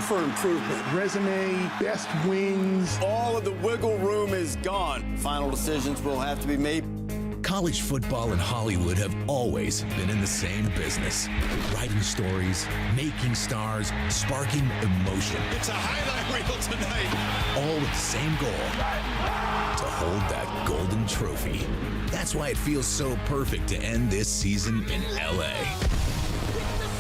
for improvement. Resume, best wins. All of the wiggle room is gone. Final decisions will have to be made. College football and Hollywood have always been in the same business. Writing stories, making stars, sparking emotion. It's a highlight reel tonight. All with the same goal, to hold that golden trophy. That's why it feels so perfect to end this season in LA.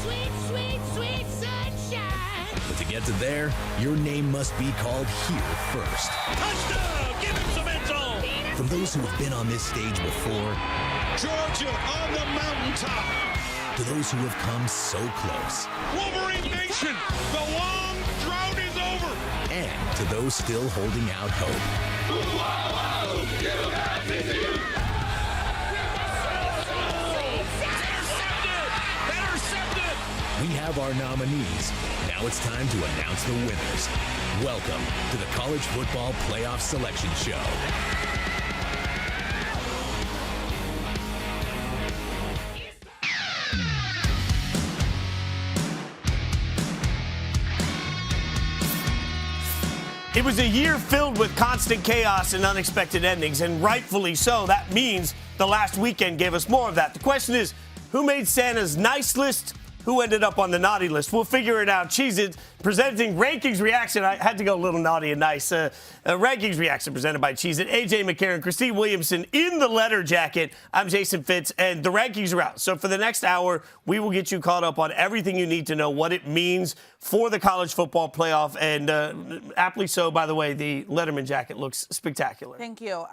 Sweet, sweet, sweet sunshine. But to get to there, your name must be called here first. Touchdown! Give him some end zone. From those who have been on this stage before, Georgia on the mountaintop. to those who have come so close, Wolverine Nation, the long drought is over. and to those still holding out hope. Intercepted! We have our nominees. Now it's time to announce the winners. Welcome to the College Football Playoff Selection Show. It was a year filled with constant chaos and unexpected endings, and rightfully so. That means the last weekend gave us more of that. The question is, who made Santa's nice list? Who ended up on the naughty list? We'll figure it out. Cheeziest presenting Rankings Reaction. I had to go a little naughty and nice. Rankings Reaction presented by Cheeziest. AJ McCarron, Christine Williamson in the letter jacket. I'm Jason Fitz, and the rankings are out. So for the next hour, we will get you caught up on everything you need to know, what it means for the college football playoff. And aptly so, by the way, the Letterman jacket looks spectacular. Thank you.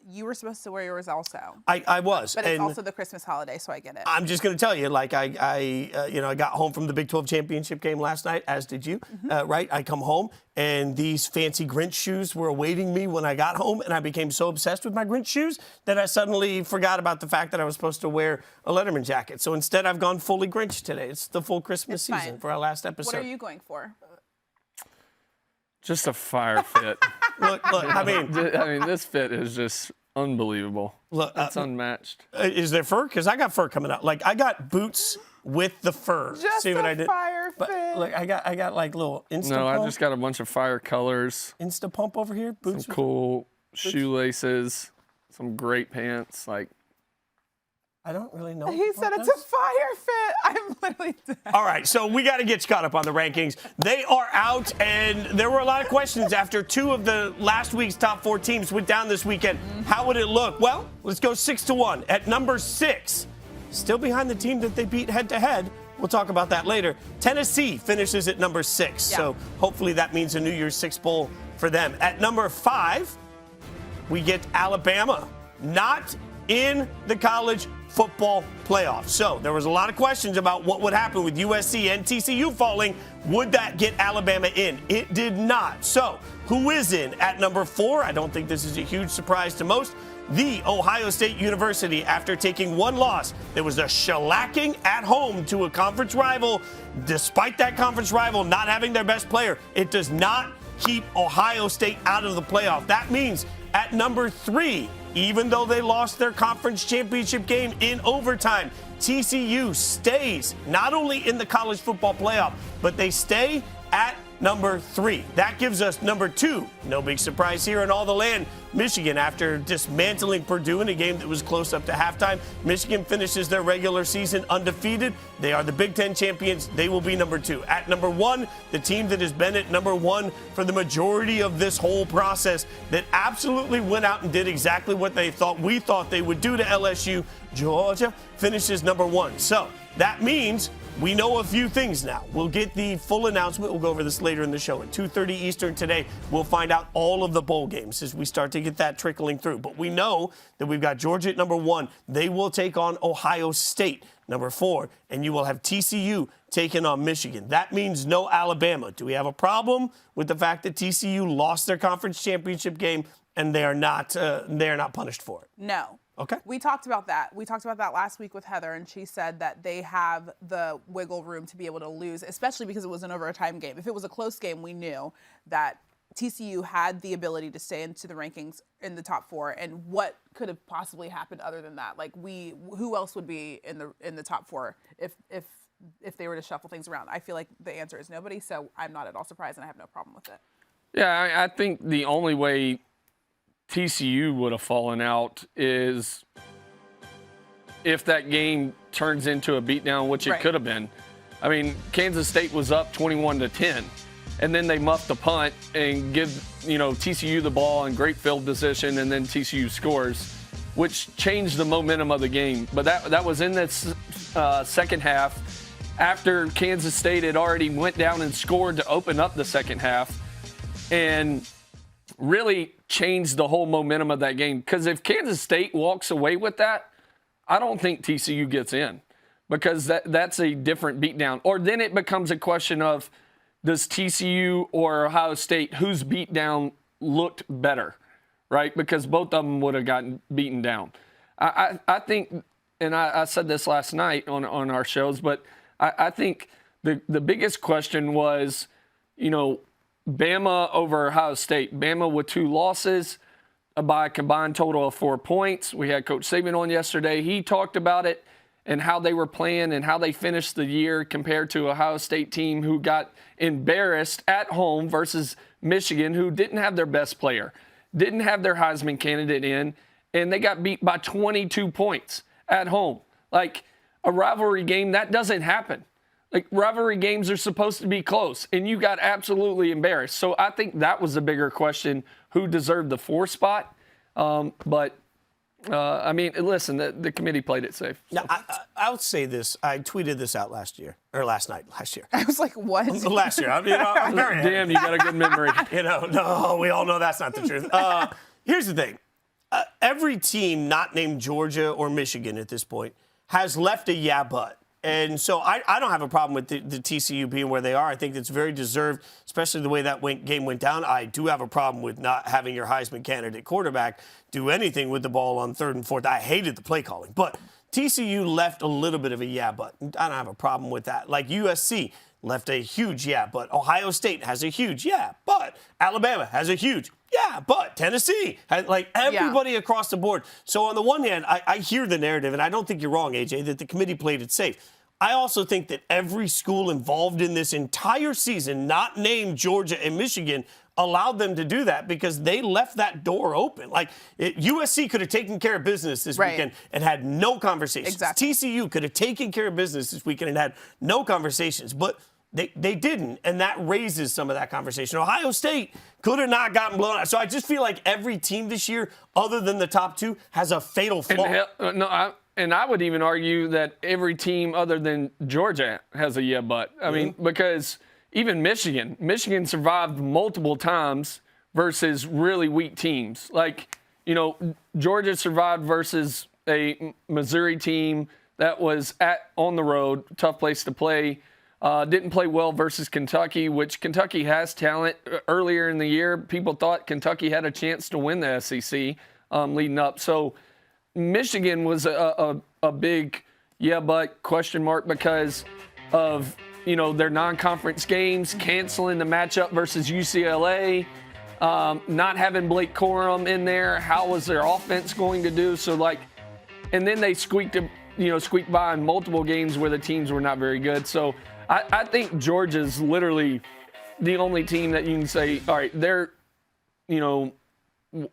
You were supposed to wear yours also. I was. But it's also the Christmas holiday, so I get it. I'm just going to tell you, like, I got home from the Big 12 championship game last night, as did you, right? I come home, and these fancy Grinch shoes were awaiting me when I got home, and I became so obsessed with my Grinch shoes that I suddenly forgot about the fact that I was supposed to wear a Letterman jacket. So instead, I've gone fully Grinch today. It's the full Christmas season for our last episode. What are you going for? Just a fire fit. Look, I mean, this fit is just unbelievable. Look, it's unmatched. Is there fur? Because I got fur coming out. Like, I got boots with the fur. Just See what I did? fire fit. But, look, I got like little Insta No, Pump. I just got a bunch of fire colors. Insta Pump over here. Boots. Some cool shoelaces. Some great pants. Like, I don't really know. He said it's a fire fit. I'm literally dead. All right, so we got to get you caught up on the rankings. They are out, and there were a lot of questions after two of the last week's top four teams went down this weekend. How would it look? Well, let's go 6-1. At number 6, still behind the team that they beat head-to-head. We'll talk about that later. Tennessee finishes at number 6, so hopefully that means a New Year's Six bowl for them. At number 5, we get Alabama, not in the college football playoff. So there was a lot of questions about what would happen with USC and TCU falling. Would that get Alabama in? It did not. So who is in at number 4? I don't think this is a huge surprise to most. The Ohio State University, after taking one loss, there was a shellacking at home to a conference rival. Despite that conference rival not having their best player, it does not keep Ohio State out of the playoff. That means at number 3, even though they lost their conference championship game in overtime, TCU stays not only in the college football playoff, but they stay at number 3. That gives us number 2. No big surprise here in all the land. Michigan, after dismantling Purdue in a game that was close up to halftime, Michigan finishes their regular season undefeated. They are the Big Ten champions. They will be number 2. At number 1, the team that has been at number 1 for the majority of this whole process, that absolutely went out and did exactly what we thought they would do to LSU, Georgia, finishes number 1. So that means we know a few things now. We'll get the full announcement. We'll go over this later in the show. At 2:30 Eastern today, we'll find out all of the bowl games as we start to get that trickling through. But we know that we've got Georgia at number 1. They will take on Ohio State, number 4. And you will have TCU taking on Michigan. That means no Alabama. Do we have a problem with the fact that TCU lost their conference championship game and they are not punished for it? No. Okay. We talked about that. We talked about that last week with Heather, and she said that they have the wiggle room to be able to lose, especially because it was an overtime game. If it was a close game, we knew that TCU had the ability to stay into the rankings in the top 4, and what could have possibly happened other than that? Like, who else would be in the top 4 if if they were to shuffle things around? I feel like the answer is nobody, so I'm not at all surprised, and I have no problem with it. Yeah, I think the only way TCU would have fallen out is if that game turns into a beatdown, which it could have been. I mean, Kansas State was up 21-10, and then they muffed the punt and give TCU the ball in great field position, and then TCU scores, which changed the momentum of the game. But that was in this second half after Kansas State had already went down and scored to open up the second half, and really changed the whole momentum of that game. Because if Kansas State walks away with that, I don't think TCU gets in, because that's a different beatdown. Or then it becomes a question of, does TCU or Ohio State, whose beatdown looked better, right? Because both of them would have gotten beaten down. I think, and I said this last night on our shows, but I think the biggest question was, Bama over Ohio State. Bama with 2 losses by a combined total of 4 points. We had Coach Saban on yesterday. He talked about it and how they were playing and how they finished the year compared to Ohio State team who got embarrassed at home versus Michigan, who didn't have their best player, didn't have their Heisman candidate in, and they got beat by 22 points at home. Like, a rivalry game, that doesn't happen. Like, rivalry games are supposed to be close, and you got absolutely embarrassed. So I think that was the bigger question, who deserved the 4 spot. I mean, listen, the committee played it safe. So. Now, I'll say this. I tweeted this out last night. I was like, what? Last year. Damn, you got a good memory. No, we all know that's not the truth. Here's the thing. Every team not named Georgia or Michigan at this point has left a yeah, but. And so I don't have a problem with the TCU being where they are. I think it's very deserved, especially the way that game went down. I do have a problem with not having your Heisman candidate quarterback do anything with the ball on 3rd and 4th. I hated the play calling. But TCU left a little bit of a yeah, but. I don't have a problem with that. Like USC left a huge yeah, but. Ohio State has a huge yeah, but. Alabama has a huge yeah, but. Tennessee has, everybody across the board. So on the one hand, I hear the narrative, and I don't think you're wrong, AJ, that the committee played it safe. I also think that every school involved in this entire season, not named Georgia and Michigan, allowed them to do that because they left that door open. USC could have taken care of business this weekend and had no conversations. Exactly. TCU could have taken care of business this weekend and had no conversations. But they didn't, and that raises some of that conversation. Ohio State could have not gotten blown out. So I just feel like every team this year, other than the top 2, has a fatal flaw. And I would even argue that every team other than Georgia has a yeah, but. I mean, because even Michigan survived multiple times versus really weak teams. Georgia survived versus a Missouri team that was on the road, tough place to play. Didn't play well versus Kentucky, which Kentucky has talent. Earlier in the year, people thought Kentucky had a chance to win the SEC leading up. So Michigan was a big yeah, but question mark because of, their non-conference games, canceling the matchup versus UCLA, not having Blake Corum in there. How was their offense going to do? So, and then they squeaked by in multiple games where the teams were not very good. So I think Georgia's literally the only team that you can say, all right, they're,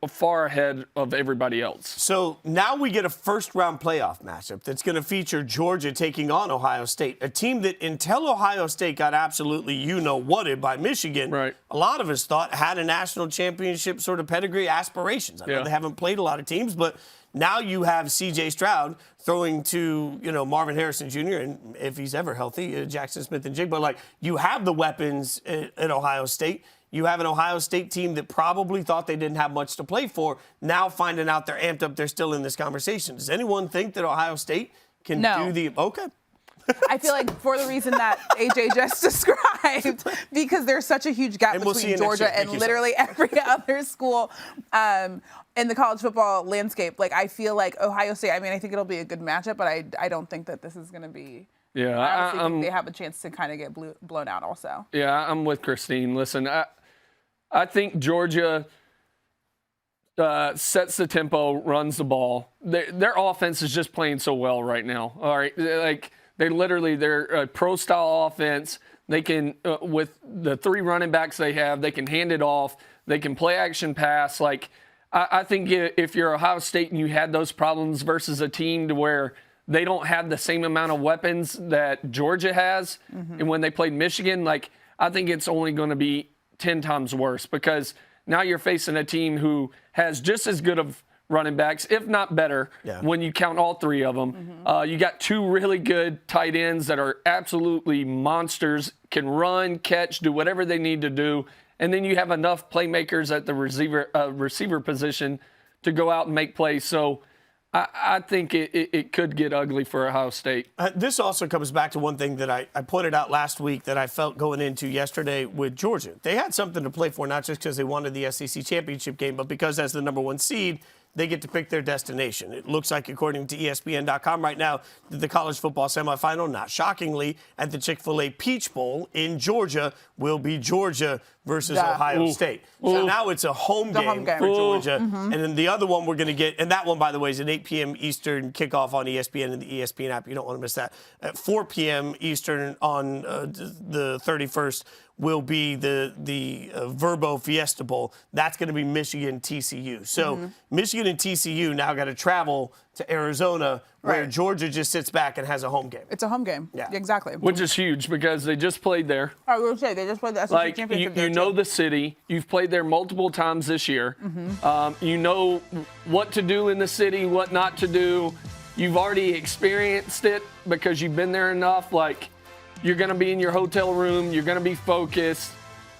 far ahead of everybody else. So now we get a first-round playoff matchup that's going to feature Georgia taking on Ohio State, a team that until Ohio State got absolutely whatted by Michigan, a lot of us thought had a national championship sort of pedigree aspirations. I know they haven't played a lot of teams, but now you have C.J. Stroud throwing to, Marvin Harrison Jr., and if he's ever healthy, Jackson Smith and Jigba. You have the weapons at Ohio State. You have an Ohio State team that probably thought they didn't have much to play for. Now finding out they're amped up, they're still in this conversation. Does anyone think that Ohio State can do the – okay. I feel like for the reason that AJ just described, because there's such a huge gap between Georgia and literally every other school in the college football landscape. I feel like Ohio State, I think it'll be a good matchup, but I don't think that this is going to be – I think they have a chance to kind of get blown out also. Yeah, I'm with Christine. Listen, I think Georgia sets the tempo, runs the ball. Their offense is just playing so well right now. All right, They're a pro-style offense. They can, with the 3 running backs they have, they can hand it off. They can play action pass. Like, I think if you're Ohio State and you had those problems versus a team to where they don't have the same amount of weapons that Georgia has, and when they played Michigan, like, I think it's only going to be 10 times worse because now you're facing a team who has just as good of running backs, if not better, when you count all 3 of them. You got 2 really good tight ends that are absolutely monsters, can run, catch, do whatever they need to do. And then you have enough playmakers at the receiver position to go out and make plays. So I think it could get ugly for Ohio State. This also comes back to one thing that I pointed out last week that I felt going into yesterday with Georgia. They had something to play for, not just because they wanted the SEC championship game, but because as the number 1 seed, they get to pick their destination. It looks like, according to ESPN.com right now, that the college football semifinal, not shockingly, at the Chick-fil-A Peach Bowl in Georgia will be Georgia versus Ohio State. So now it's a home game for Georgia. And then the other one we're going to get, and that one, by the way, is an 8 p.m. Eastern kickoff on ESPN and the ESPN app. You don't want to miss that. At 4 p.m. Eastern on the 31st will be the Verbo Fiesta Bowl. That's going to be Michigan TCU. So Michigan and TCU now got to travel to Arizona, where Georgia just sits back and has a home game. It's a home game. Yeah, exactly. Which is huge because they just played there. I was going to say, they just played the SEC championship. You know the city. You've played there multiple times this year. You know what to do in the city, what not to do. You've already experienced it because you've been there enough. Like, you're going to be in your hotel room. You're going to be focused.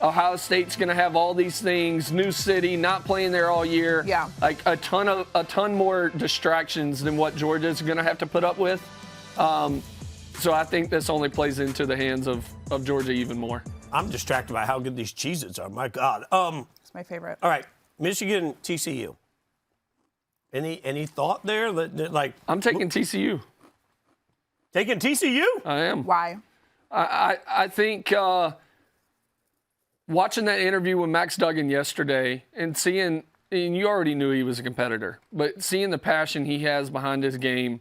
Ohio State's going to have all these things. New city, not playing there all year. Yeah. Like a ton more distractions than what Georgia's going to have to put up with. So I think this only plays into the hands of Georgia even more. I'm distracted by how good these Cheez-Its are. My God. It's my favorite. All right, Michigan, TCU. Any thought there? Like, I'm taking TCU. Taking TCU? I am. Why? I think watching that interview with Max Duggan yesterday and seeing, and you already knew he was a competitor, but seeing the passion he has behind his game,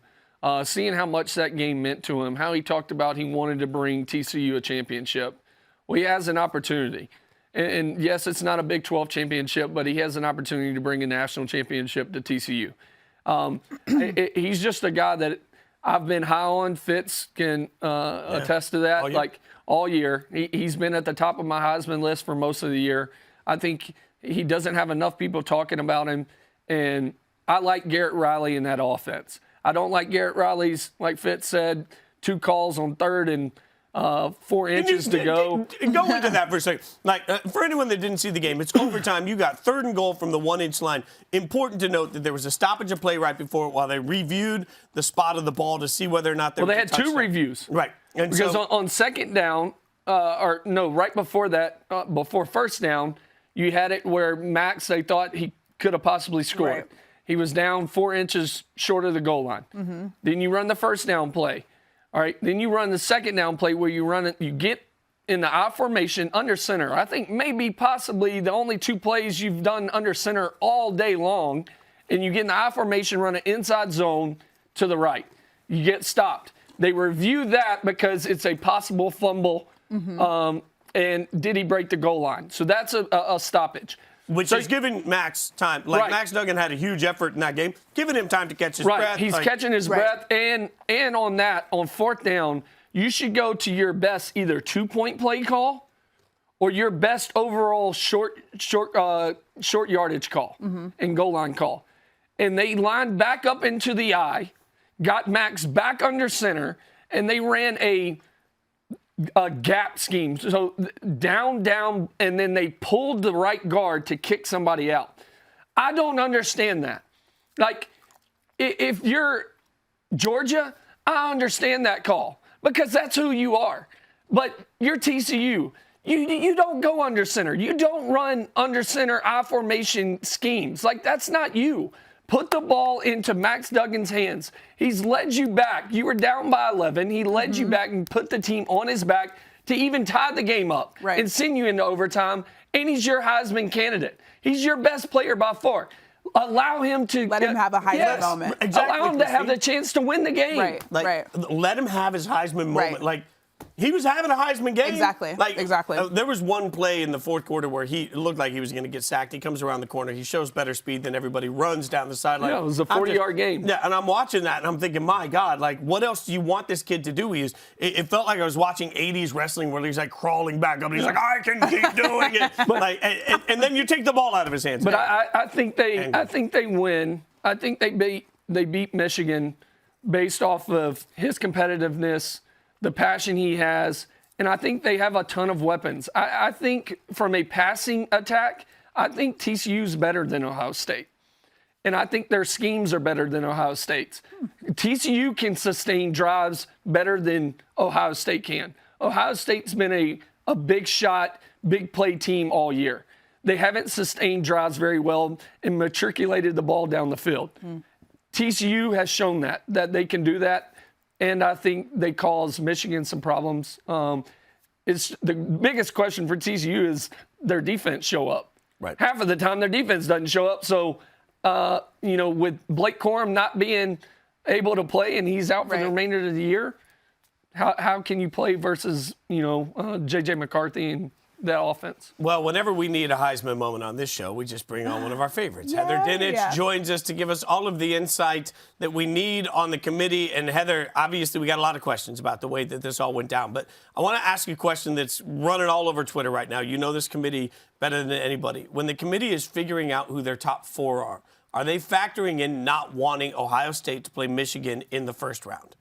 seeing how much that game meant to him, how he talked about he wanted to bring TCU a championship. Well, he has an opportunity. And yes, it's not a Big 12 championship, but he has an opportunity to bring a national championship to TCU. He's just a guy that I've been high on. Fitz can attest to that. All year. He's been at the top of my Heisman list for most of the year. I think he doesn't have enough people talking about him. And I like Garrett Riley in that offense. I don't like Garrett Riley's, like Fitz said, 2 calls on 3rd and 4 inches to go. Go into that for a second. Like, for anyone that didn't see the game, it's overtime. You got 3rd and goal from the 1-inch line. Important to note that there was a stoppage of play right before it while they reviewed the spot of the ball to see whether or not there was they had 2 reviews. Right. And because on 2nd down, right before that, before 1st down, you had it where Max, they thought he could have possibly scored. Right. He was down 4 inches short of the goal line. Then you run the 1st down play. All right, then you run the 2nd down play where you get in the I formation under center. I think maybe possibly the only 2 plays you've done under center all day long, and you get in the I formation, run an inside zone to the right. You get stopped. They review that because it's a possible fumble, and did he break the goal line? So that's a stoppage. Which is giving Max time. Like, Max Duggan had a huge effort in that game, giving him time to catch his breath. He's catching his breath. And on that, on 4th down, you should go to your best either 2-point play call or your best overall short yardage call and goal line call. And they lined back up into the I, got Max back under center, and they ran a gap scheme. So down, and then they pulled the right guard to kick somebody out. I don't understand that. Like, if you're Georgia, I understand that call because that's who you are. But you're TCU. You don't go under center. You don't run under center I formation schemes. Like, that's not you. Put the ball into Max Duggan's hands. He's led you back. You were down by 11. He led you back and put the team on his back to even tie the game up and send you into overtime. And he's your Heisman candidate. He's your best player by far. Allow him to Let him have a Heisman moment. Exactly, Allow him to have Christine. the chance to win the game. Right. Let him have his Heisman moment. Right. Like, he was having a Heisman game. Exactly. Exactly. There was one play in the fourth quarter where it looked like he was going to get sacked. He comes around the corner. He shows better speed than everybody, runs down the sideline. Yeah, it was a 40-yard game. Yeah, and I'm watching that, and I'm thinking, my God, like, what else do you want this kid to do? It felt like I was watching 80s wrestling where he's, like, crawling back up, and he's like, I can keep doing it. And then you take the ball out of his hands. But I think they win. I think they beat Michigan based off of his competitiveness, the passion he has, and I think they have a ton of weapons. I think from a passing attack, I think TCU's better than Ohio State. And I think their schemes are better than Ohio State's. TCU can sustain drives better than Ohio State can. Ohio State's been a big shot, big play team all year. They haven't sustained drives very well and matriculated the ball down the field. TCU has shown that they can do that. And I think they caused Michigan some problems. It's the biggest question for TCU is their defense show up. Right. Half of the time their defense doesn't show up. So, with Blake Corum not being able to play and he's out for the remainder of the year, how can you play versus, J.J. McCarthy and that offense? Well, whenever we need a Heisman moment on this show, we just bring on one of our favorites. Heather Dinich joins us to give us all of the insight that we need on the committee. And Heather, obviously, we got a lot of questions about the way that this all went down. But I want to ask you a question that's running all over Twitter right now. You know this committee better than anybody. When the committee is figuring out who their top four are they factoring in not wanting Ohio State to play Michigan in the first round?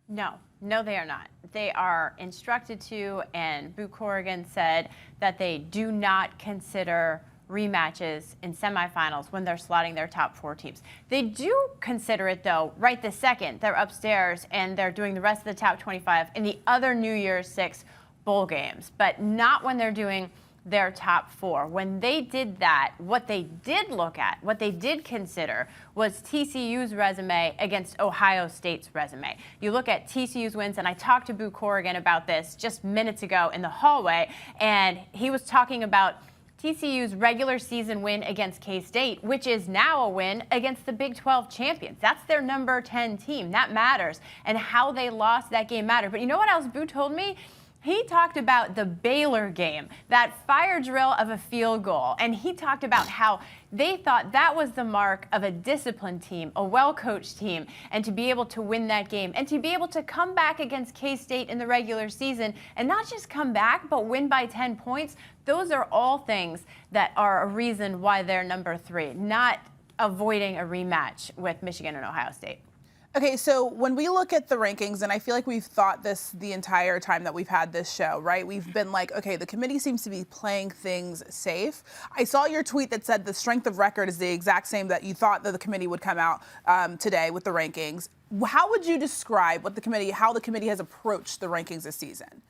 No, they are not. They are instructed to, and Boo Corrigan said that they do not consider rematches in semifinals when they're slotting their top four teams. They do consider it, though, right this second. They're upstairs, and they're doing the rest of the top 25 in the other New Year's 6 bowl games, but not when they're doing their top four. When they did that, what they did look at, what they did consider was TCU's resume against Ohio State's resume. You look at TCU's wins, and I talked to Boo Corrigan about this just minutes ago in the hallway, and he was talking about TCU's regular season win against K-State, which is now a win against the Big 12 champions. That's their number 10 team. That matters, and how they lost that game mattered. But you know what else Boo told me? He talked about the Baylor game, that fire drill of a field goal, and he talked about how they thought that was the mark of a disciplined team, a well-coached team, and to be able to win that game, and to be able to come back against K-State in the regular season, and not just come back, but win by 10 points. Those are all things that are a reason why they're number 3, not avoiding a rematch with Michigan and Ohio State. Okay, so when we look at the rankings, and I feel like we've thought this the entire time that we've had this show, right? We've been like, okay, the committee seems to be playing things safe. I saw your tweet that said the strength of record is the exact same that you thought that the committee would come out today with the rankings. How would you describe how the committee has approached the rankings this season?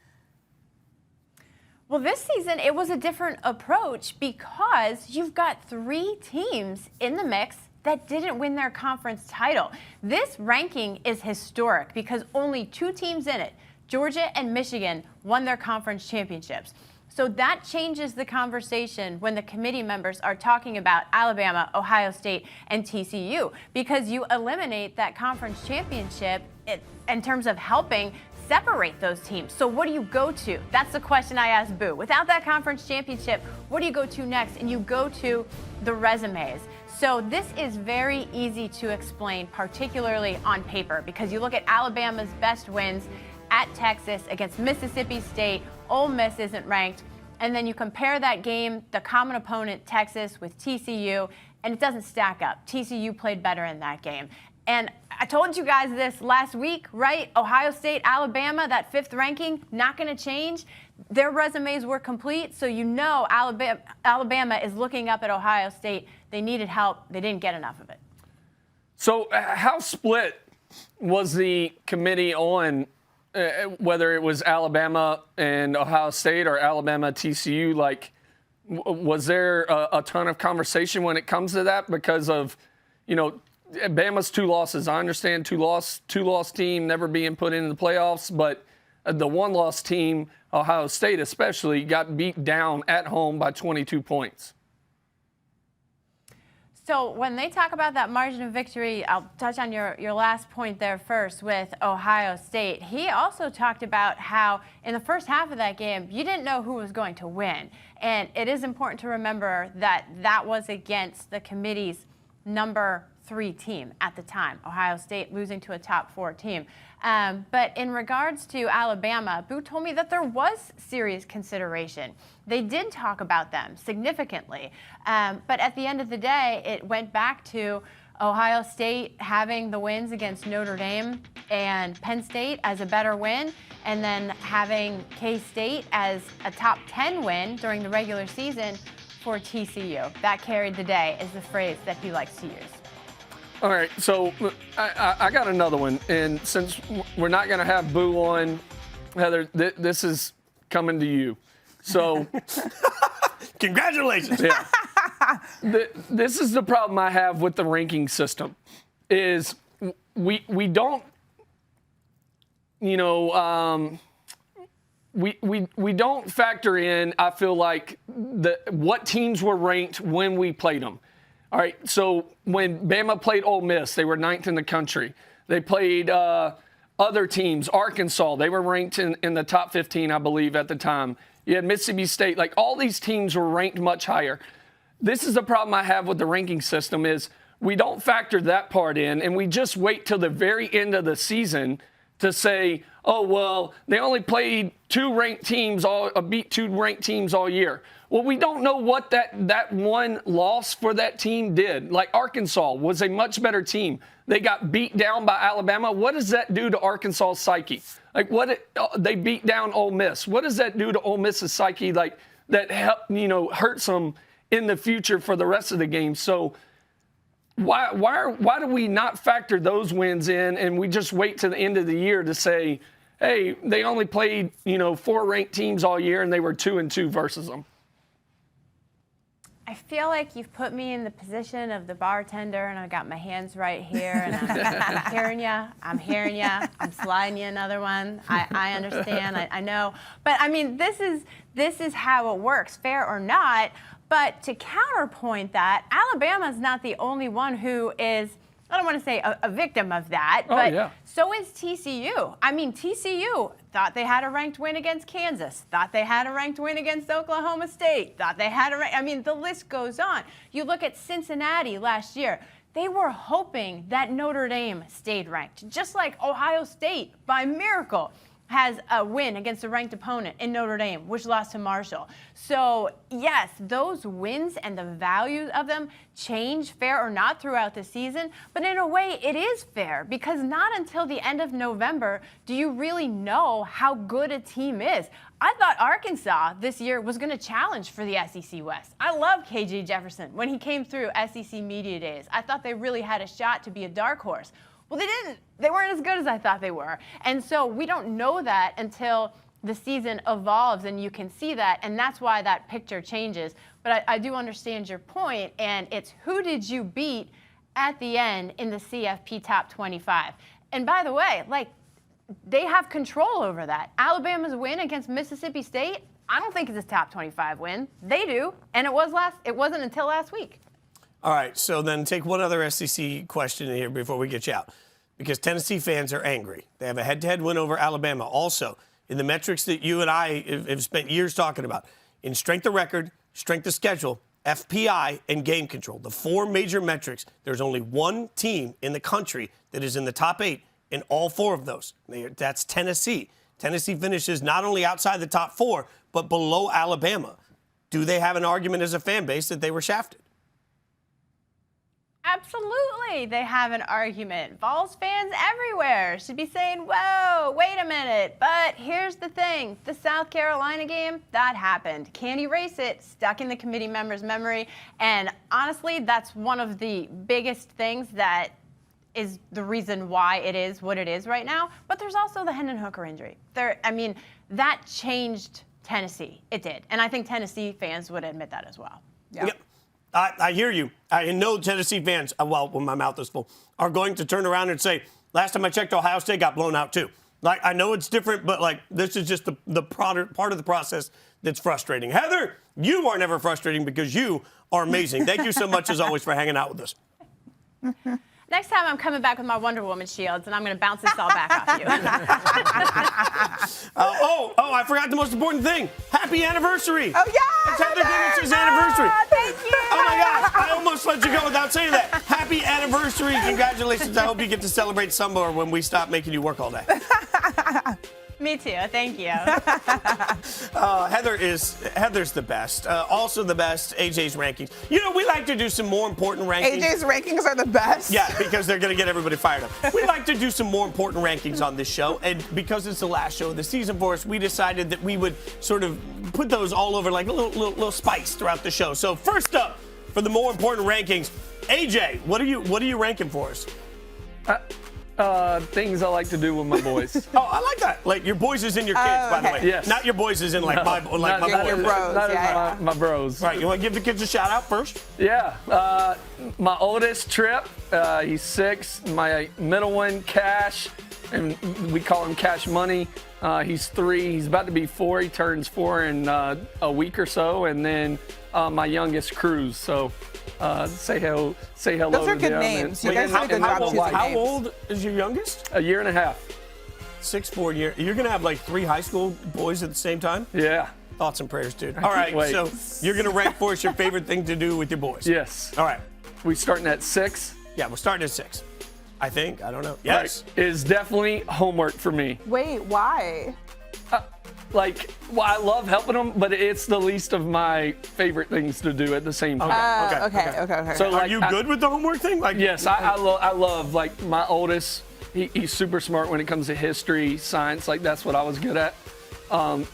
Well, this season, it was a different approach because you've got 3 teams in the mix that didn't win their conference title. This ranking is historic because only 2 teams in it, Georgia and Michigan, won their conference championships. So that changes the conversation when the committee members are talking about Alabama, Ohio State, and TCU, because you eliminate that conference championship in terms of helping separate those teams. So what do you go to? That's the question I asked Boo. Without that conference championship, what do you go to next? And you go to the resumes. So this is very easy to explain, particularly on paper, because you look at Alabama's best wins at Texas against Mississippi State. Ole Miss isn't ranked. And then you compare that game, the common opponent, Texas, with TCU, and it doesn't stack up. TCU played better in that game. And I told you guys this last week, right? Ohio State, Alabama, that 5th ranking, not going to change. Their resumes were complete, so you know Alabama is looking up at Ohio State. They needed help. They didn't get enough of it. So how split was the committee on whether it was Alabama and Ohio State or Alabama, TCU? Like, was there a ton of conversation when it comes to that because of, Bama's 2 losses? I understand two-loss team never being put into the playoffs, but the 1-loss team, Ohio State especially, got beat down at home by 22 points. So when they talk about that margin of victory, I'll touch on your last point there first with Ohio State. He also talked about how in the first half of that game, you didn't know who was going to win. And it is important to remember that that was against the committee's number 3 team at the time, Ohio State losing to a top 4 team. But in regards to Alabama, Boo told me that there was serious consideration. They did talk about them significantly. But at the end of the day, it went back to Ohio State having the wins against Notre Dame and Penn State as a better win, and then having K-State as a top 10 win during the regular season for TCU. That carried the day is the phrase that he likes to use. All right, so I got another one. And since we're not going to have Boo on, Heather, this is coming to you. So, congratulations. Yeah. This is the problem I have with the ranking system is we don't, we don't factor in, I feel like, what teams were ranked when we played them. All right, so when Bama played Ole Miss, they were 9th in the country. They played other teams, Arkansas. They were ranked in the top 15, I believe, at the time. You had Mississippi State. Like, all these teams were ranked much higher. This is the problem I have with the ranking system is we don't factor that part in, and we just wait till the very end of the season to say, oh, well, they only played beat 2 ranked teams all year. Well, we don't know what that one loss for that team did. Like, Arkansas was a much better team. They got beat down by Alabama. What does that do to Arkansas' psyche? Like, they beat down Ole Miss. What does that do to Ole Miss's psyche? Like, that hurts them in the future for the rest of the game. So why do we not factor those wins in and we just wait to the end of the year to say, hey, they only played 4 ranked teams all year and they were 2-2 versus them? I feel like you've put me in the position of the bartender, and I've got my hands right here, and I'm hearing you. I'm sliding you another one. I understand. I know. But, I mean, this is how it works, fair or not. But to counterpoint that, Alabama's not the only one who is, I don't want to say a victim of that, but so is TCU. I mean, TCU thought they had a ranked win against Kansas, thought they had a ranked win against Oklahoma State, thought they had I mean, the list goes on. You look at Cincinnati last year. They were hoping that Notre Dame stayed ranked, just like Ohio State, by miracle, has a win against a ranked opponent in Notre Dame, which lost to Marshall. So, yes, those wins and the value of them change, fair or not, throughout the season. But in a way, it is fair because not until the end of November do you really know how good a team is. I thought Arkansas this year was going to challenge for the SEC West. I love KJ Jefferson when he came through SEC Media Days. I thought they really had a shot to be a dark horse. Well, they didn't. They weren't as good as I thought they were. And so we don't know that until the season evolves and you can see that. And that's why that picture changes. But I do understand your point. And it's who did you beat at the end in the CFP top 25? And by the way, like, they have control over that. Alabama's win against Mississippi State, I don't think it's a top 25 win. They do. And it wasn't until last week. All right, so then take one other SEC question in here before we get you out, because Tennessee fans are angry. They have a head-to-head win over Alabama. Also, in the metrics that you and I have spent years talking about, in strength of record, strength of schedule, FPI, and game control, the 4 major metrics, there's only one team in the country that is in the top 8 in all 4 of those. That's Tennessee. Tennessee finishes not only outside the top 4, but below Alabama. Do they have an argument as a fan base that they were shafted? Absolutely, they have an argument. Vols fans everywhere should be saying, whoa, wait a minute. But here's the thing. The South Carolina game, that happened. Can't erase it. Stuck in the committee members' memory. And honestly, that's one of the biggest things that is the reason why it is what it is right now. But there's also the Hendon Hooker injury. That changed Tennessee. It did. And I think Tennessee fans would admit that as well. Yeah. Yep. I hear you. I know Tennessee fans, well, when my mouth is full, are going to turn around and say, last time I checked, Ohio State got blown out too. Like, I know it's different, but, like, this is just the part of the process that's frustrating. Heather, you are never frustrating because you are amazing. Thank you so much, as always, for hanging out with us. Next time I'm coming back with my Wonder Woman shields, and I'm going to bounce this all back off you. I forgot the most important thing. Happy anniversary. Oh, yeah. It's Heather Dennis's anniversary. Thank you. Oh, my gosh. I almost let you go without saying that. Happy anniversary. Congratulations. I hope you get to celebrate some more when we stop making you work all day. Me too. Thank you. Heather's the best. Also the best, AJ's rankings. You know, we like to do some more important rankings. AJ's rankings are the best. Yeah, because they're going to get everybody fired up. We like to do some more important rankings on this show, and because it's the last show of the season for us, we decided that we would sort of put those all over like a little spice throughout the show. So first up, for the more important rankings, AJ, what are you ranking for us? Things I like to do with my boys. Oh, I like that. Like your boys is in your kids, by the way. Yes. Not your boys is in like my boys. your bros. My bros. Right. You want to give the kids a shout out first? Yeah. My oldest, Trip, he's 6. My middle one, Cash, and we call him Cash Money. He's 3. He's about to be 4. He turns 4 in a week or so. And then my youngest, Cruz. So say hello. Those are good names. You guys did a good job choosing names. How old is your youngest? A year and a half. 6'4" year. You're going to have like 3 high school boys at the same time? Yeah. Thoughts and prayers, dude. All right, wait. so you're going to rank for us your favorite thing to do with your boys? Yes. All right. We starting at 6? Yeah, we're starting at 6. I think. I don't know. Yes. Right. Is definitely homework for me. Wait, why? I love helping them, but it's the least of my favorite things to do at the same time. Okay. So are you good with the homework thing? Like, yes, I love like my oldest. He's super smart when it comes to history, science. Like that's what I was good at.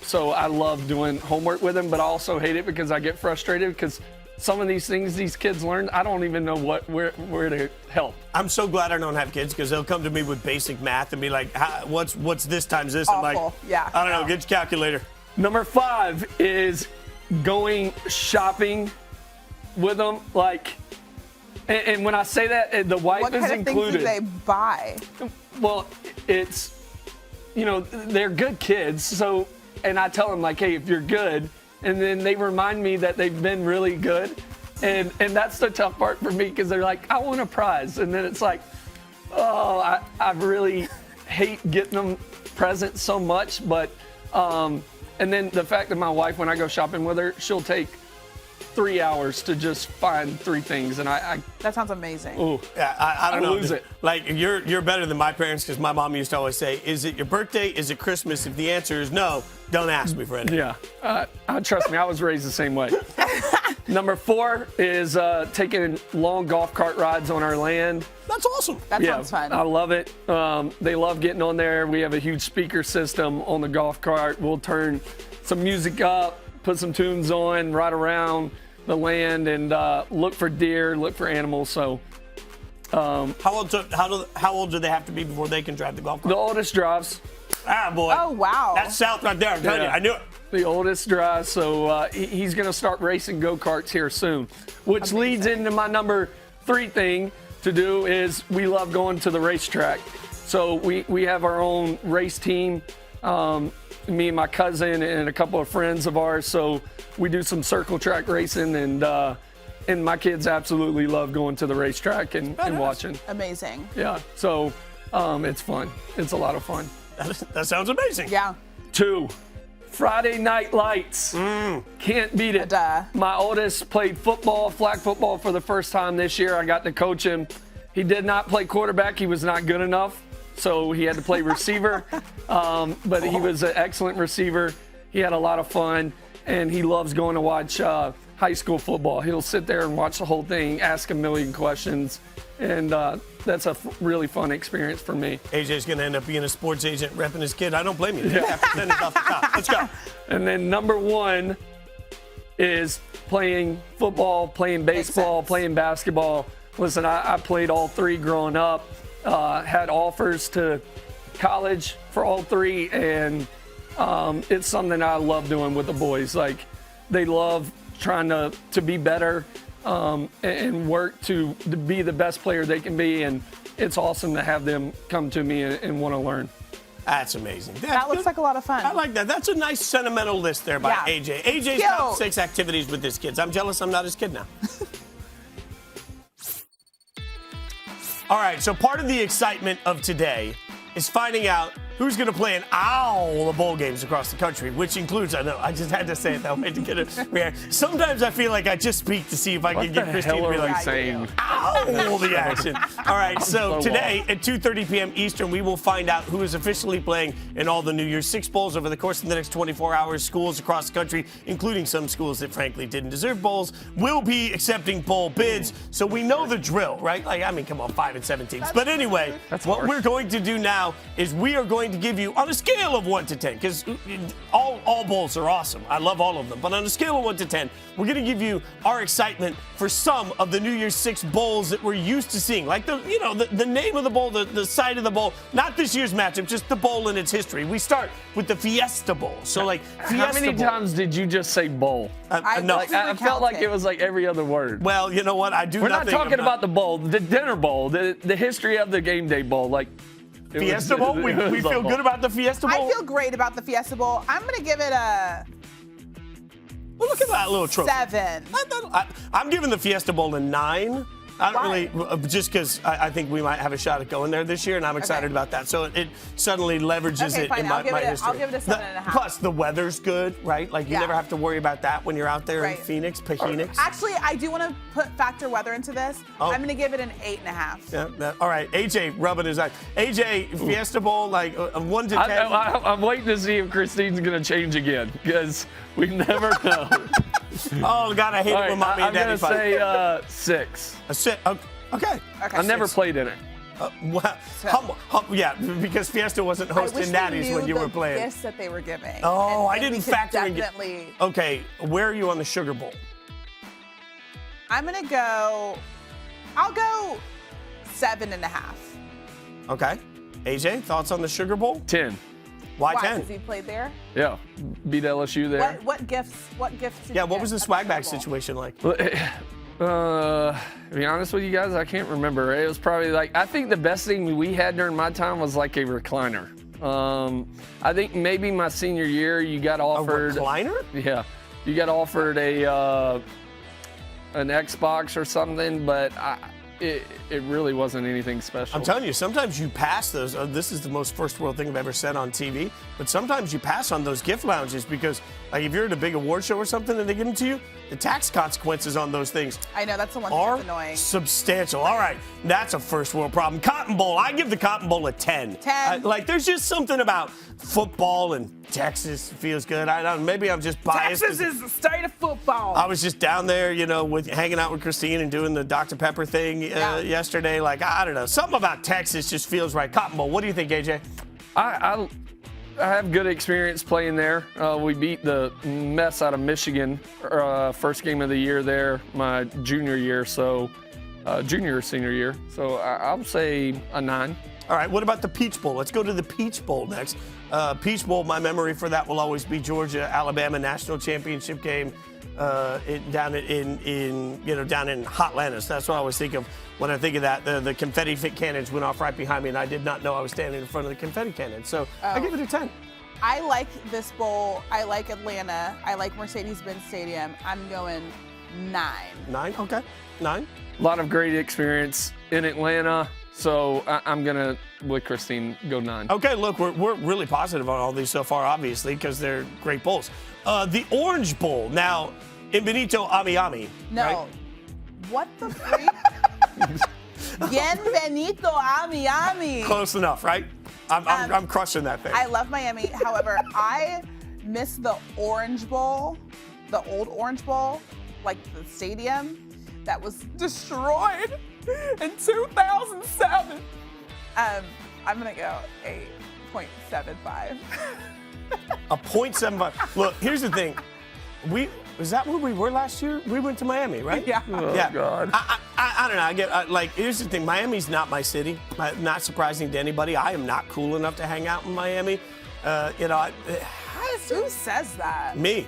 So I love doing homework with him, but I also hate it because I get frustrated because some of these things these kids learn, I don't even know where to help. I'm so glad I don't have kids because they'll come to me with basic math and be like, what's this times this? I'm like, yeah. I don't know, get your calculator. Number 5 is going shopping with them. Like, and when I say that, the wife what is kind of included. Things do they buy? Well, it's, they're good kids. So, and I tell them like, hey, if you're good, and then they remind me that they've been really good. And that's the tough part for me because they're like, I want a prize. And then it's like, oh, I really hate getting them presents so much. But, and then the fact that my wife, when I go shopping with her, she'll take 3 hours to just find 3 things. And that sounds amazing. Ooh, yeah, I don't know. Lose it. Like you're better than my parents because my mom used to always say, is it your birthday? Is it Christmas? If the answer is no, don't ask me for anything. Yeah, trust me, I was raised the same way. Number 4 is taking long golf cart rides on our land. That's awesome. That sounds fun. I love it. They love getting on there. We have a huge speaker system on the golf cart. We'll turn some music up, put some tunes on, ride around the land, and look for deer, look for animals. So, how old do they have to be before they can drive the golf cart? The oldest drives. Ah, boy. Oh, wow. That's South right there. I'm telling you, I knew it. The oldest drives, so he's going to start racing go-karts here soon, which leads into my number 3 thing to do is we love going to the racetrack. So we have our own race team, me and my cousin and a couple of friends of ours. So we do some circle track racing, and my kids absolutely love going to the racetrack and watching. Amazing. Yeah, so it's fun. It's a lot of fun. That sounds amazing. Yeah. 2, Friday Night Lights. Can't beat it. Duh. My oldest played football, flag football for the first time this year. I got to coach him. He did not play quarterback. He was not good enough, so he had to play receiver. But he was an excellent receiver. He had a lot of fun, and he loves going to watch high school football. He'll sit there and watch the whole thing, ask a million questions, and that's a really fun experience for me. AJ's going to end up being a sports agent repping his kid. I don't blame you. Yeah. Send it off the top. Let's go. And then number 1 is playing football, playing baseball, playing basketball. Listen, I played all 3 growing up, had offers to college for all 3, and it's something I love doing with the boys. Like, they love trying to be better and work to be the best player they can be, and it's awesome to have them come to me and want to learn. That's amazing. That looks like a lot of fun. I like that. That's a nice sentimental list there by AJ. AJ's top 6 activities with his kids. I'm jealous I'm not his kid now. All right, so part of the excitement of today is finding out who's going to play in all the bowl games across the country, which includes, I know, I just had to say it that way to get a reaction. Sometimes I feel like I just speak to see if I can get Christine to be like, saying? ow, the action. All right, so today at 2:30 p.m. Eastern, we will find out who is officially playing in all the New Year's Six bowls over the course of the next 24 hours. Schools across the country, including some schools that frankly didn't deserve bowls, will be accepting bowl bids. So we know the drill, right? Like, I mean, come on, 5 and 7 teams. But anyway, what we're going to do now is we are going to give you, on a scale of 1 to 10, because all bowls are awesome. I love all of them. But on a scale of 1 to 10, we're going to give you our excitement for some of the New Year's Six bowls that we're used to seeing. Like, the name of the bowl, the site of the bowl, not this year's matchup, just the bowl in its history. We start with the Fiesta Bowl. So, like, Fiesta How many times did you just say bowl? No. I felt like it was like every other word. Well, you know what? We're not talking about the bowl, the dinner bowl, the history of the game day bowl. Like, Fiesta Bowl? We feel good about the Fiesta Bowl? I feel great about the Fiesta Bowl. I'm going to give it a... Well, look at that little trophy. 7. I'm giving the Fiesta Bowl a 9. I don't really, just because I think we might have a shot at going there this year, and I'm excited about that. So it suddenly leverages it in my history. I'll give it a 7.5. Plus, the weather's good, right? Like, you never have to worry about that when you're out there in Phoenix. Actually, I do want to factor weather into this. I'm going to give it an 8.5. Yeah, all right, AJ rubbing his eyes. AJ, Fiesta Bowl, like 1 to 10. I'm waiting to see if Christine's going to change again, because we never know. Oh, God, I hate it when mommy and daddy fight. I'm going to say 6. A 6. Okay. I never played in it. Yeah, because Fiesta wasn't hosting Natty's when you were playing. I wish they knew the gifts that they were giving. Oh, I didn't factor in. Definitely. Okay, where are you on the Sugar Bowl? I'm going to go, I'll go 7.5. Okay. AJ, thoughts on the Sugar Bowl? 10. Why 10? Because he played there? Yeah, beat LSU there. What gifts did you what was get the swag bag situation like? To be honest with you guys, I can't remember. It was probably like, I think the best thing we had during my time was like a recliner. I think maybe my senior year you got offered a recliner? Yeah, you got offered an Xbox or something, but it really wasn't anything special. I'm telling you, sometimes you pass those. This is the most first world thing I've ever said on TV. But sometimes you pass on those gift lounges because, like, if you're at a big award show or something and they give them to you, the tax consequences on those things I know, that's the one are that's annoying. Substantial. All right, that's a first world problem. Cotton Bowl. I give the Cotton Bowl a 10. 10. Like, there's just something about football and Texas feels good. I don't know. Maybe I'm just biased. Texas is the state of football. I was just down there, hanging out with Christine and doing the Dr. Pepper thing yesterday. Like, I don't know. Something about Texas just feels right. Cotton Bowl. What do you think, AJ? I have good experience playing there. We beat the mess out of Michigan first game of the year there, my junior year, so senior year. So I'll say a 9. All right, what about the Peach Bowl? Let's go to the Peach Bowl next. Peach Bowl, my memory for that will always be Georgia-Alabama national championship game down in Hotlanta. So that's what I always think of when I think of that. The confetti cannons went off right behind me, and I did not know I was standing in front of the confetti cannon. So I give it a 10. I like this bowl. I like Atlanta. I like Mercedes-Benz Stadium. I'm going 9. 9? Okay. 9. A lot of great experience in Atlanta. So I'm going to, with Christine, go 9. Okay, look, we're really positive on all these so far, obviously, because they're great bowls. The Orange Bowl. Now, in Benito, Ami. No. Right? What the freak? Bienvenido, Ami. Close enough, right? I'm crushing that thing. I love Miami. However, I miss the Orange Bowl, the old Orange Bowl, like the stadium that was destroyed in 2007. I'm going to go 8.75. A 0.75. Look, here's the thing. Was that where we were last year? We went to Miami, right? Yeah. Oh, God. I don't know. Here's the thing. Miami's not my city. Not surprising to anybody. I am not cool enough to hang out in Miami. It's Who says that? Me.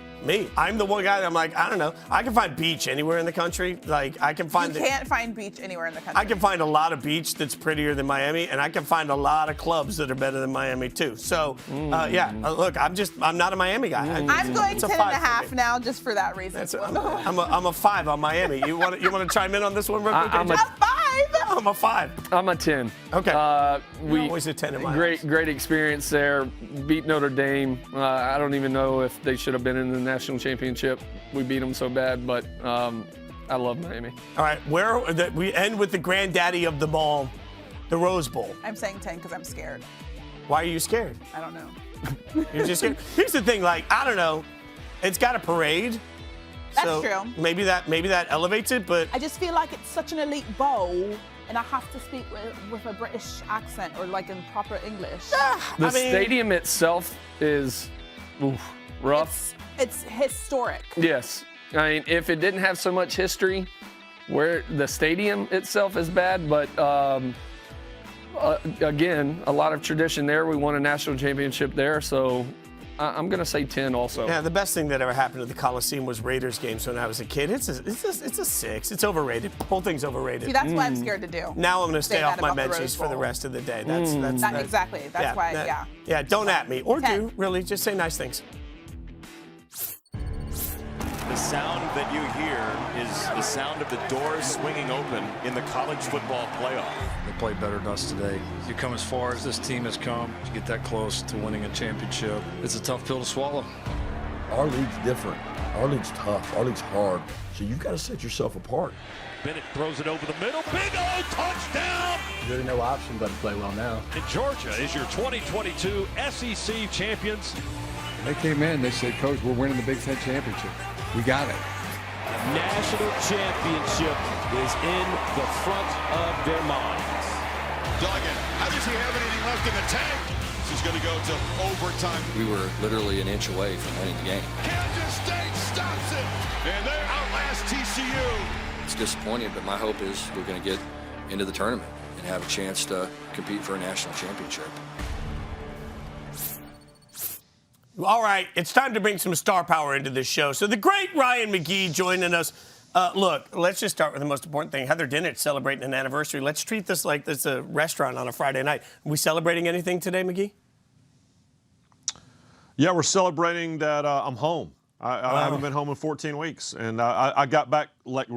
I'm the one guy that I'm like, I don't know. I can find beach anywhere in the country. Like, I can find. You can't find beach anywhere in the country. I can find a lot of beach that's prettier than Miami, and I can find a lot of clubs that are better than Miami too. So, look, I'm not a Miami guy. I'm going 10.5 now, just for that reason. I'm a 5 on Miami. You want to chime in on this one, real quick? I'm a 5. I'm a 5. I'm a 10. Okay. We always a 10 in my great experience there. Beat Notre Dame. I don't even know if they should have been in the national championship. We beat them so bad, but I love Miami. All right, we end with the granddaddy of them all, the Rose Bowl. I'm saying 10 because I'm scared. Why are you scared? I don't know. You're just scared. Here's the thing, like, I don't know. It's got a parade. That's so true. Maybe that elevates it, but I just feel like it's such an elite bowl, and I have to speak with a British accent or like in proper English. The stadium itself is rough. It's historic. Yes. I mean, if it didn't have so much history, where the stadium itself is bad, but again, a lot of tradition there. We won a national championship there, so I'm going to say 10 also. Yeah, the best thing that ever happened to the Coliseum was Raiders games when I was a kid. It's a 6. It's overrated. The whole thing's overrated. See, that's what I'm scared to do. Now I'm going to stay off my mentions for the rest of the day. That's exactly. That's why. Yeah, don't at me. Or 10. Do, really. Just say nice things. The sound that you hear is the sound of the doors swinging open in the college football playoff. They played better than us today. You come as far as this team has come, to get that close to winning a championship, it's a tough pill to swallow. Our league's different. Our league's tough. Our league's hard. So you've got to set yourself apart. Bennett throws it over the middle. Big old touchdown! Really no option but to play well now. And Georgia is your 2022 SEC champions. They came in, they said, Coach, we're winning the Big Ten championship. We got it. National championship is in the front of their minds. Duggan, how does he have anything left in the tank? This is going to go to overtime. We were literally an inch away from winning the game. Kansas State stops it, and they outlast TCU. It's disappointing, but my hope is we're going to get into the tournament and have a chance to compete for a national championship. All right, it's time to bring some star power into this show. So the great Ryan McGee joining us. Look, let's just start with the most important thing. Heather Dinnitt's celebrating an anniversary. Let's treat this like it's a restaurant on a Friday night. Are we celebrating anything today, McGee? Yeah, we're celebrating that I'm home. I haven't been home in 14 weeks. And I got back like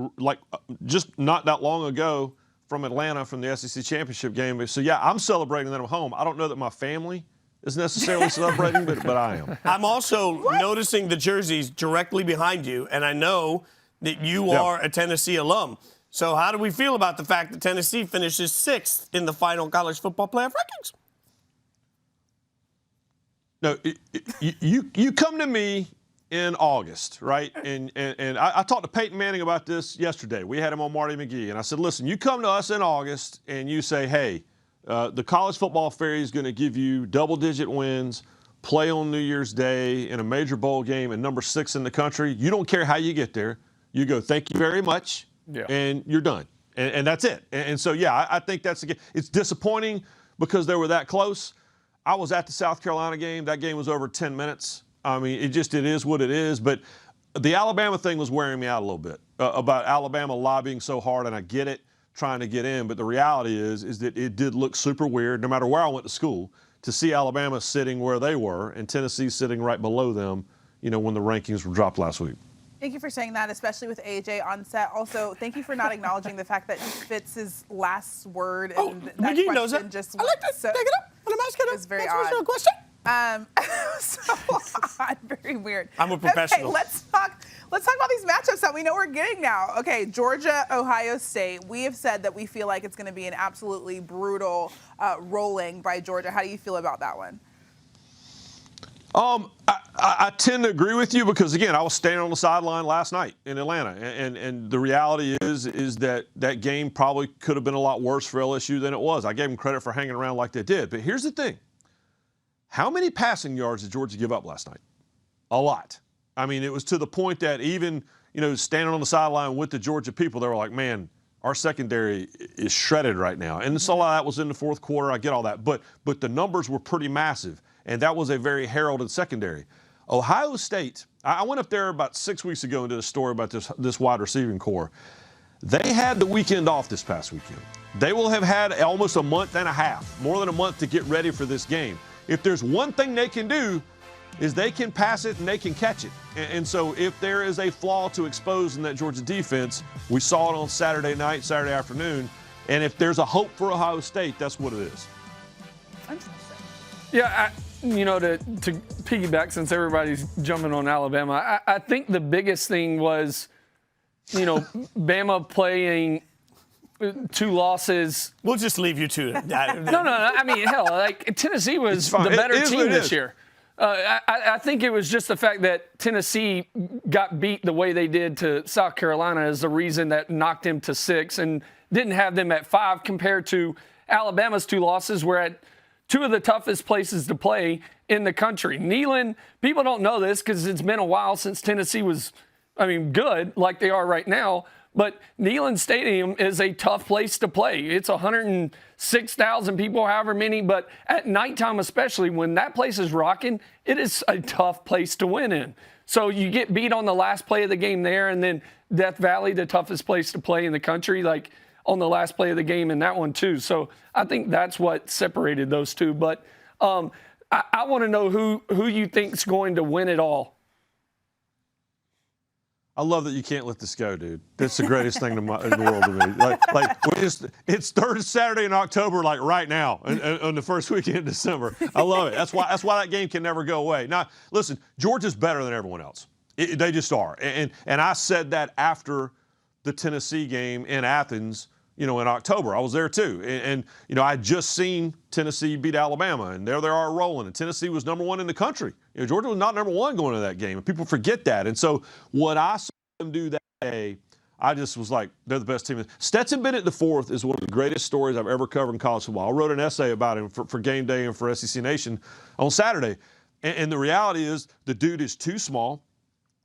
just not that long ago from Atlanta from the SEC Championship game. So, yeah, I'm celebrating that I'm home. I don't know that my family is necessarily celebrating, but I am. I'm also noticing the jerseys directly behind you, and I know that you are a Tennessee alum. So how do we feel about the fact that Tennessee finishes 6th in the final college football playoff rankings? No, you come to me in August, right? And I talked to Peyton Manning about this yesterday. We had him on Marty McGee, and I said, listen, you come to us in August and you say, hey, the college football fairy is going to give you double-digit wins, play on New Year's Day in a major bowl game, and number 6 in the country. You don't care how you get there. You go, thank you very much, and you're done. And that's it. And so, yeah, I think it's disappointing because they were that close. I was at the South Carolina game. That game was over 10 minutes. I mean, it is what it is. But the Alabama thing was wearing me out a little bit about Alabama lobbying so hard, and I get it, trying to get in, but the reality is that it did look super weird, no matter where I went to school, to see Alabama sitting where they were and Tennessee sitting right below them, when the rankings were dropped last week. Thank you for saying that, especially with AJ on set. Also, thank you for not acknowledging the fact that Fitz's last word and that McGee knows that. Just I like that. So, take it up. What am I asking? It's very odd. odd. Question. So odd, very weird. I'm a professional. Okay, let's talk about these matchups that we know we're getting now. Okay, Georgia, Ohio State. We have said that we feel like it's going to be an absolutely brutal rolling by Georgia. How do you feel about that one? I tend to agree with you because, again, I was standing on the sideline last night in Atlanta, and the reality is that game probably could have been a lot worse for LSU than it was. I gave them credit for hanging around like they did. But here's the thing. How many passing yards did Georgia give up last night? A lot. I mean, it was to the point that even, standing on the sideline with the Georgia people, they were like, man, our secondary is shredded right now. And so a lot of that was in the fourth quarter. I get all that. But the numbers were pretty massive, and that was a very heralded secondary. Ohio State, I went up there about 6 weeks ago and did a story about this wide receiving core. They had the weekend off this past weekend. They will have had almost a month and a half, more than a month to get ready for this game. If there's one thing they can do, is they can pass it and they can catch it. And so if there is a flaw to expose in that Georgia defense, we saw it on Saturday night, Saturday afternoon, and if there's a hope for Ohio State, that's what it is. Yeah, to piggyback, since everybody's jumping on Alabama, I think the biggest thing was, Bama playing 2 losses. We'll just leave you to it. No. I mean, hell, Tennessee was the better team this year. I think it was just the fact that Tennessee got beat the way they did to South Carolina is the reason that knocked them to 6 and didn't have them at 5 compared to Alabama's 2 losses. We're at 2 of the toughest places to play in the country. Neyland, people don't know this because it's been a while since Tennessee was, good like they are right now. But Neyland Stadium is a tough place to play. It's 106,000 people, however many. But at nighttime, especially when that place is rocking, it is a tough place to win in. So you get beat on the last play of the game there, and then Death Valley, the toughest place to play in the country, on the last play of the game in that one too. So I think that's what separated those two. But I want to know who you think's going to win it all. I love that you can't let this go, dude. That's the greatest thing in the world to me. It's third Saturday in October, right now, on the first weekend of December. I love it. That's why that game can never go away. Now, listen, Georgia's better than everyone else. They just are. And I said that after the Tennessee game in Athens, in October. I was there too. And I had just seen Tennessee beat Alabama, and there they are rolling. And Tennessee was number 1 in the country. Georgia was not number 1 going into that game, and people forget that. And so what I saw them do that day, I just was like, they're the best team. Stetson Bennett IV is one of the greatest stories I've ever covered in college football. I wrote an essay about him for Game Day and for SEC Nation on Saturday. And the reality is the dude is too small.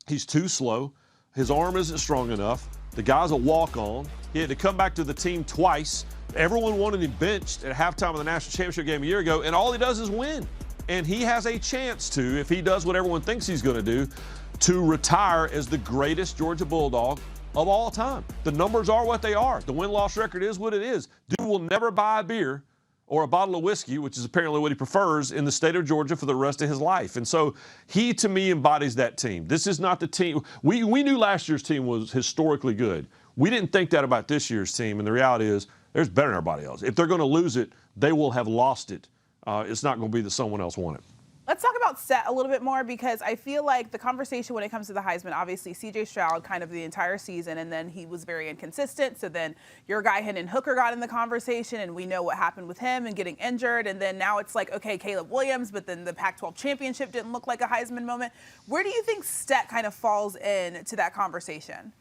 He's too slow. His arm isn't strong enough. The guy's a walk-on. He had to come back to the team twice. Everyone wanted him benched at halftime of the national championship game a year ago, and all he does is win. And he has a chance to, if he does what everyone thinks he's going to do, to retire as the greatest Georgia Bulldog of all time. The numbers are what they are. The win-loss record is what it is. Dude will never buy a beer or a bottle of whiskey, which is apparently what he prefers, in the state of Georgia for the rest of his life. And so he, to me, embodies that team. This is not the team. We knew last year's team was historically good. We didn't think that about this year's team, and the reality is there's better than everybody else. If they're going to lose it, they will have lost it. It's not going to be that someone else won it. Let's talk about Stet a little bit more, because I feel like the conversation when it comes to the Heisman, obviously C.J. Stroud kind of the entire season, and then he was very inconsistent. So then your guy Hendon Hooker got in the conversation, and we know what happened with him and getting injured. And then now it's like, okay, Caleb Williams, but then the Pac-12 championship didn't look like a Heisman moment. Where do you think Stet kind of falls into that conversation?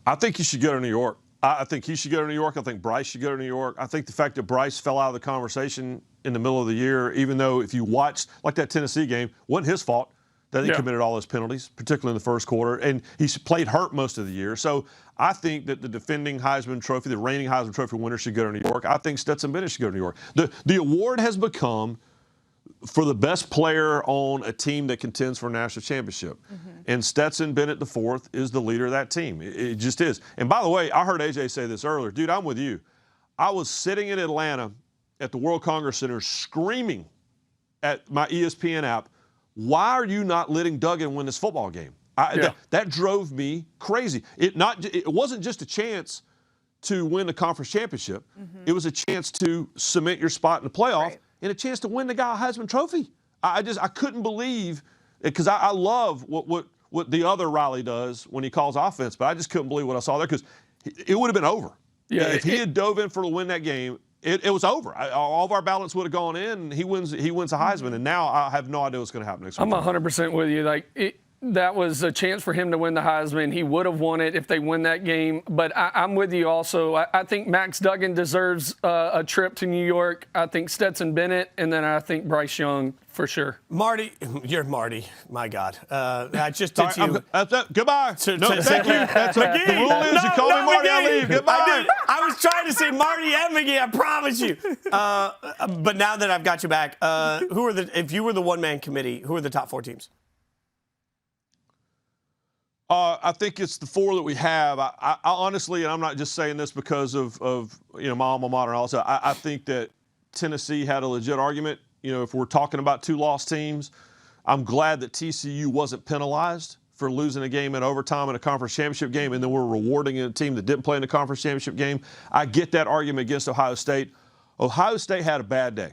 I think he should go to New York. I think he should go to New York. I think Bryce should go to New York. I think the fact that Bryce fell out of the conversation in the middle of the year, even though if you watched, like that Tennessee game, wasn't his fault that he committed all those penalties, particularly in the first quarter, and he played hurt most of the year. So I think that the defending Heisman Trophy, the reigning Heisman Trophy winner should go to New York. I think Stetson Bennett should go to New York. The award has become for the best player on a team that contends for a national championship. Mm-hmm. And Stetson Bennett IV is the leader of that team. It just is. And by the way, I heard AJ say this earlier. Dude, I'm with you. I was sitting in Atlanta at the World Congress Center screaming at my ESPN app, why are you not letting Duggan win this football game? That drove me crazy. It wasn't just a chance to win the conference championship. Mm-hmm. It was a chance to cement your spot in the playoff and a chance to win the guy a Heisman Trophy. I couldn't believe it, because I love what the other Riley does when he calls offense, but I just couldn't believe what I saw there, because it would have been over. Yeah, if he had dove in for to win that game, it was over. All of our ballots would have gone in, and he wins a Heisman. And now I have no idea what's going to happen next week. I'm 100% with you. That was a chance for him to win the Heisman. He would have won it if they win that game. But I'm with you also. I think Max Duggan deserves a trip to New York. I think Stetson Bennett, and then I think Bryce Young for sure. Marty, you're Marty. My God. I just did to you. Goodbye. Thank you. The rule is you call me Marty, I leave. Goodbye. I was was trying to say Marty and McGee, I promise you. But now that I've got you back, if you were the one-man committee, who are the top 4 teams? I think it's the 4 that we have. I honestly, and I'm not just saying this because of my alma mater and also, I think that Tennessee had a legit argument. If we're talking about 2 lost teams, I'm glad that TCU wasn't penalized for losing a game in overtime in a conference championship game, and then we're rewarding a team that didn't play in the conference championship game. I get that argument against Ohio State. Ohio State had a bad day.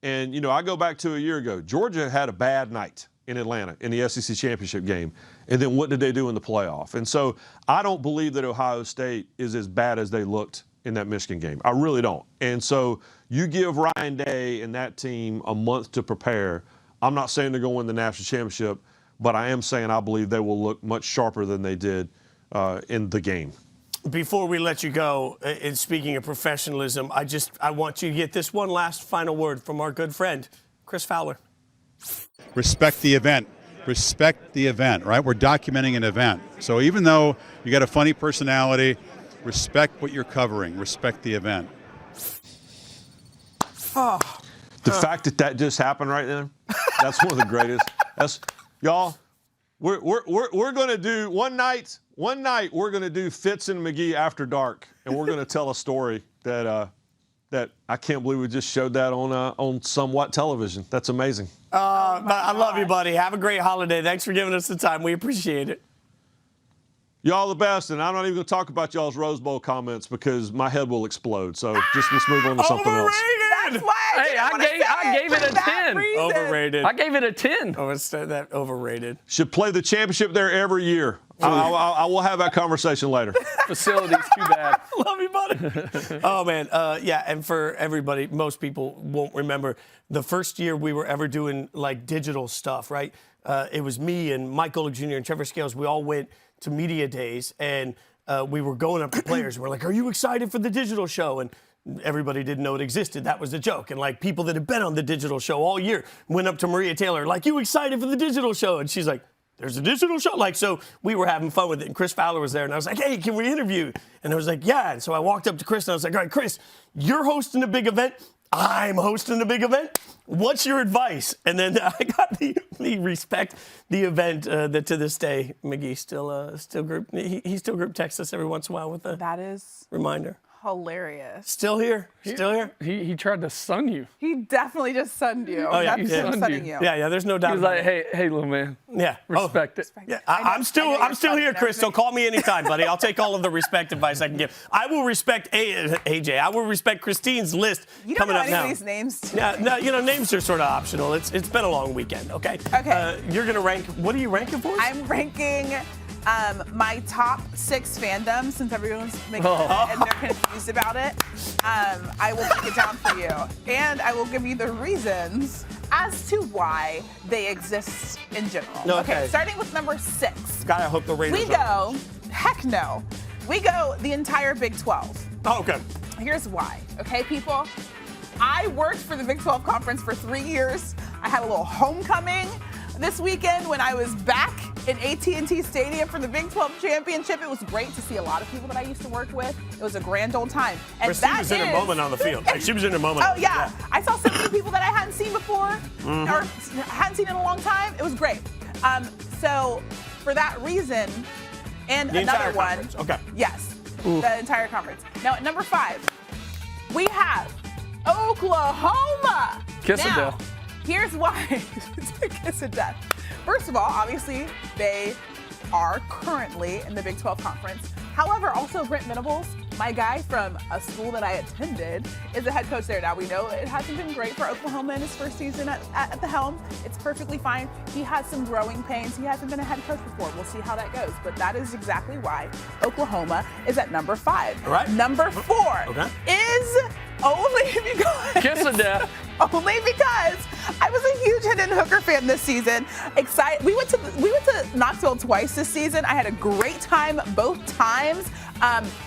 And, I go back to a year ago. Georgia had a bad night in Atlanta in the SEC championship game. And then what did they do in the playoff? And so I don't believe that Ohio State is as bad as they looked in that Michigan game. I really don't. And so you give Ryan Day and that team a month to prepare. I'm not saying they're going to win the national championship, but I am saying I believe they will look much sharper than they did in the game. Before we let you go, and speaking of professionalism, I want you to get this one last final word from our good friend, Chris Fowler. Respect the event. Respect the event, right? We're documenting an event. So even though you got a funny personality, respect what you're covering. Respect the event. The fact that just happened right there, that's one of the greatest. Y'all, we're going to do one night we're going to do Fitz and McGee After Dark, and we're going to tell a story that I can't believe we just showed that on Somewhat Television. That's amazing. I love you, buddy. Have a great holiday. Thanks for giving us the time. We appreciate it. Y'all the best, and I'm not even going to talk about y'all's Rose Bowl comments because my head will explode. So let's move on to something else. That's why I gave it a 10. Overrated. I gave it a 10. Oh, it's that overrated. Should play the championship there every year. I will have that conversation later. Facility's too bad. Love you, buddy. Oh, man. And for everybody, most people won't remember the first year we were ever doing, digital stuff, right? It was me and Mike Golick Jr. and Trevor Scales. We all went to media days, and we were going up to players. We're like, are you excited for the digital show? And everybody didn't know it existed. That was the joke. And, people that had been on the digital show all year went up to Maria Taylor, you excited for the digital show? And she's like, there's a digital show? So we were having fun with it, and Chris Fowler was there, and I was like, hey, can we interview? And I was like, yeah. And so I walked up to Chris, and I was like, all right, Chris, you're hosting a big event. I'm hosting a big event. What's your advice? And then I got the respect the event that to this day McGee still group he still group texts us every once in a while with a reminder. Hilarious. Still here. He tried to sun you. He definitely just sunned you. Oh, yeah. That's him sunning you. Yeah, there's no doubt. He was like, hey, little man. Yeah. Respect it. Yeah, I'm still here, Chris, so call me anytime, buddy. I'll take all of the respect advice I can give. I will respect AJ. I will respect Christine's list coming up now. You don't know any of these names today. No, names are sort of optional. It's been a long weekend, okay? Okay. You're going to rank, what are you ranking for? I'm ranking my top 6 fandoms, since everyone's making it and they're confused about it. I will break it down for you. And I will give you the reasons as to why they exist in general. Okay. Starting with number 6. Gotta hook the Raiders Heck no. We go the entire Big 12. Oh, okay. Here's why, okay, people? I worked for the Big 12 Conference for 3 years. I had a little homecoming this weekend when I was back in AT&T Stadium for the Big 12 Championship. It was great to see a lot of people that I used to work with. It was a grand old time. And she was in her moment on the field. She was in her moment. Oh, yeah. I saw some of the people that I hadn't seen before or hadn't seen in a long time. It was great. So for that reason, and the another one. Conference. Okay. Yes, the entire conference. Now, at number 5, we have Oklahoma. Kiss of death. Here's why. Kiss of death. First of all, obviously, they are currently in the Big 12 Conference. However, also Brent Venables, my guy from a school that I attended, is the head coach there. Now, we know it hasn't been great for Oklahoma in his first season at the helm. It's perfectly fine. He has some growing pains. He hasn't been a head coach before. We'll see how that goes. But that is exactly why Oklahoma is at number 5. All right. Number 4 is only because... Kiss of death. Only because I was a huge Hendon Hooker fan this season. Excited. We went to Knoxville twice this season. I had a great time both times.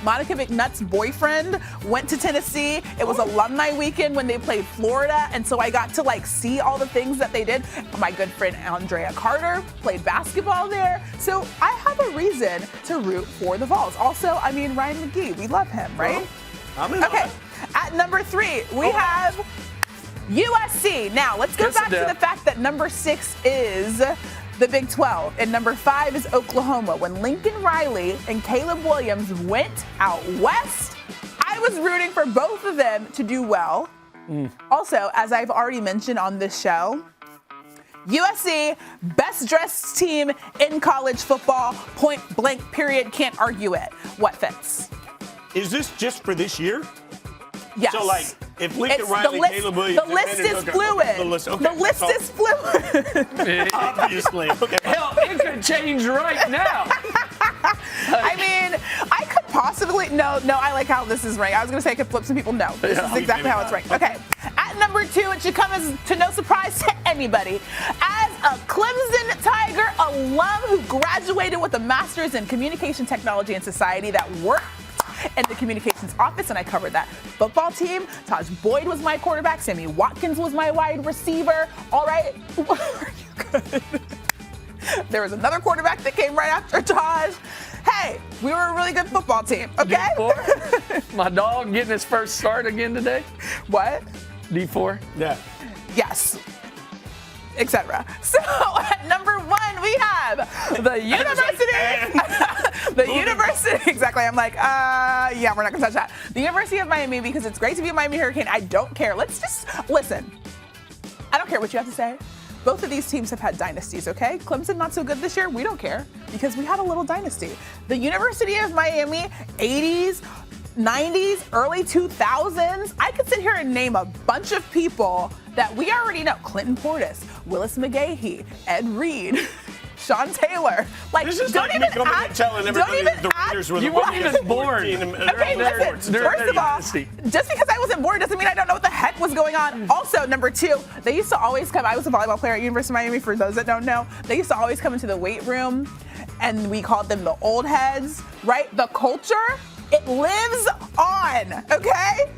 Monica McNutt's boyfriend went to Tennessee. It was alumni weekend when they played Florida, and so I got to see all the things that they did. My good friend Andrea Carter played basketball there, so I have a reason to root for the Vols. Also, Ryan McGee, we love him, right? Okay. At number 3, we have USC. Now, let's go back to the fact that number 6 is the Big 12, and number 5 is Oklahoma. When Lincoln Riley and Caleb Williams went out west, I was rooting for both of them to do well. Also, as I've already mentioned on this show, USC, best dressed team in college football, point blank, period, can't argue it. What fits? Is this just for this year? Yes. So, like, if Lincoln Riley, Caleb Williams... The list is fluid. The list is fluid. Obviously. Okay. Hell, it could change right now. I mean, I could possibly... No, I like how this is ranked. I was going to say I could flip some people. No, this is exactly how it's ranked. Okay. At number 2, it should come as to no surprise to anybody. As a Clemson Tiger alum who graduated with a master's in communication technology and society that worked in the communications office, and I covered that football team. Taj Boyd was my quarterback. Sammy Watkins was my wide receiver. All right. Are you good? There was another quarterback that came right after Taj. Hey, we were a really good football team, okay? D4? My dog getting his first start again today? What? D4? Yeah. Yes. Etc. So at number 1, we have the university. The university. Exactly. I'm like, yeah, we're not gonna touch that. The University of Miami, because it's great to be a Miami Hurricane. I don't care. Let's just listen. I don't care what you have to say. Both of these teams have had dynasties, okay? Clemson not so good this year. We don't care because we had a little dynasty. The University of Miami, 80s, 90s, early 2000s. I could sit here and name a bunch of people that we already know. Clinton Portis, Willis McGahee, Ed Reed, Sean Taylor. Like, this is don't like even me coming and telling everybody the Raiders were the You weren't even born. Okay, listen, first of all, just because I wasn't born doesn't mean I don't know what the heck was going on. Also, number 2, they used to always come, I was a volleyball player at University of Miami, for those that don't know. They used to always come into the weight room, and we called them the old heads, right? The culture, it lives on, okay?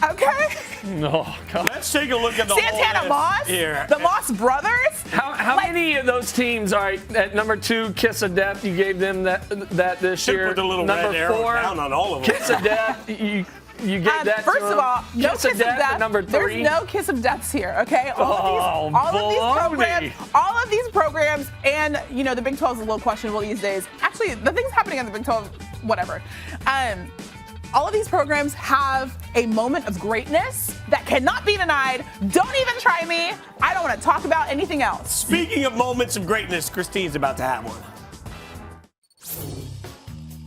Okay? No, God. Let's take a look at the Santana whole Moss, here. the Moss brothers. How many of those teams, all right, at number 2, Kiss of Death, you gave them that this year. Put the little number red arrow 4, down on all of them. Kiss of Death, you gave that First to of them. all, no Kiss of Death at number 3. There's no Kiss of Deaths here, okay? All of these programs, and you know the Big 12 is a little questionable these days. Actually, the things happening in the Big 12, whatever. All of these programs have a moment of greatness that cannot be denied. Don't even try me. I don't want to talk about anything else. Speaking of moments of greatness, Christine's about to have one.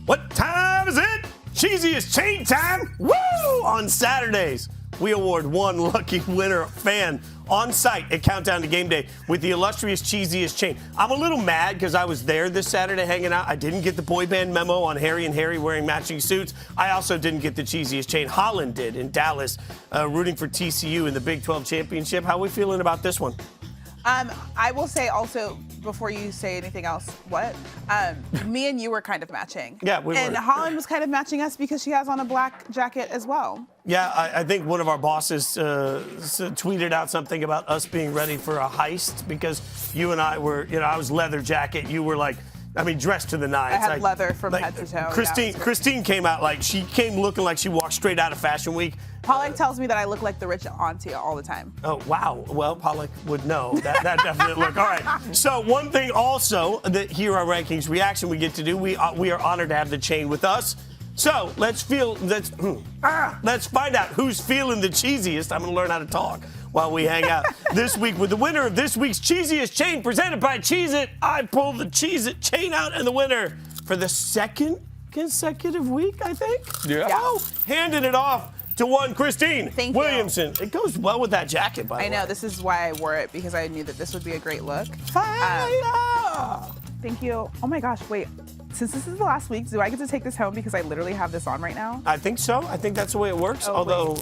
What time is it? Cheeziest chain time. Woo! On Saturdays, we award one lucky winner fan on site at Countdown to Game Day with the illustrious Cheeziest chain. I'm a little mad because I was there this Saturday hanging out. I didn't get the boy band memo on Harry and Harry wearing matching suits. I also didn't get the Cheeziest chain. Holland did in Dallas, rooting for TCU in the Big 12 championship. How are we feeling about this one? I will say also, before you say anything else, me and you were kind of matching. Yeah, we were. And Holland was kind of matching us because she has on a black jacket as well. Yeah, I think one of our bosses tweeted out something about us being ready for a heist because you and I were, I was leather jacket. You were like, dressed to the nines. I had leather from head to toe. Christine came out she came looking like she walked straight out of Fashion Week. Pollock tells me that I look like the rich auntie all the time. Oh, wow. Well, Pollock would know that definite look. All right. So one thing also that here our rankings reaction we get to do, we are honored to have the chain with us. So let's find out who's feeling the cheesiest. I'm going to learn how to talk while we hang out this week with the winner of this week's Cheesiest Chain presented by Cheez-It. I pulled the Cheez-It chain out, and the winner for the second consecutive week, I think. Yeah. Oh, handing it off to one Christine Williamson. It goes well with that jacket, by the way. I know. This is why I wore it, because I knew that this would be a great look. Thank you. Oh my gosh, wait. Since this is the last week, do I get to take this home because I literally have this on right now? I think so. I think that's the way it works. Although,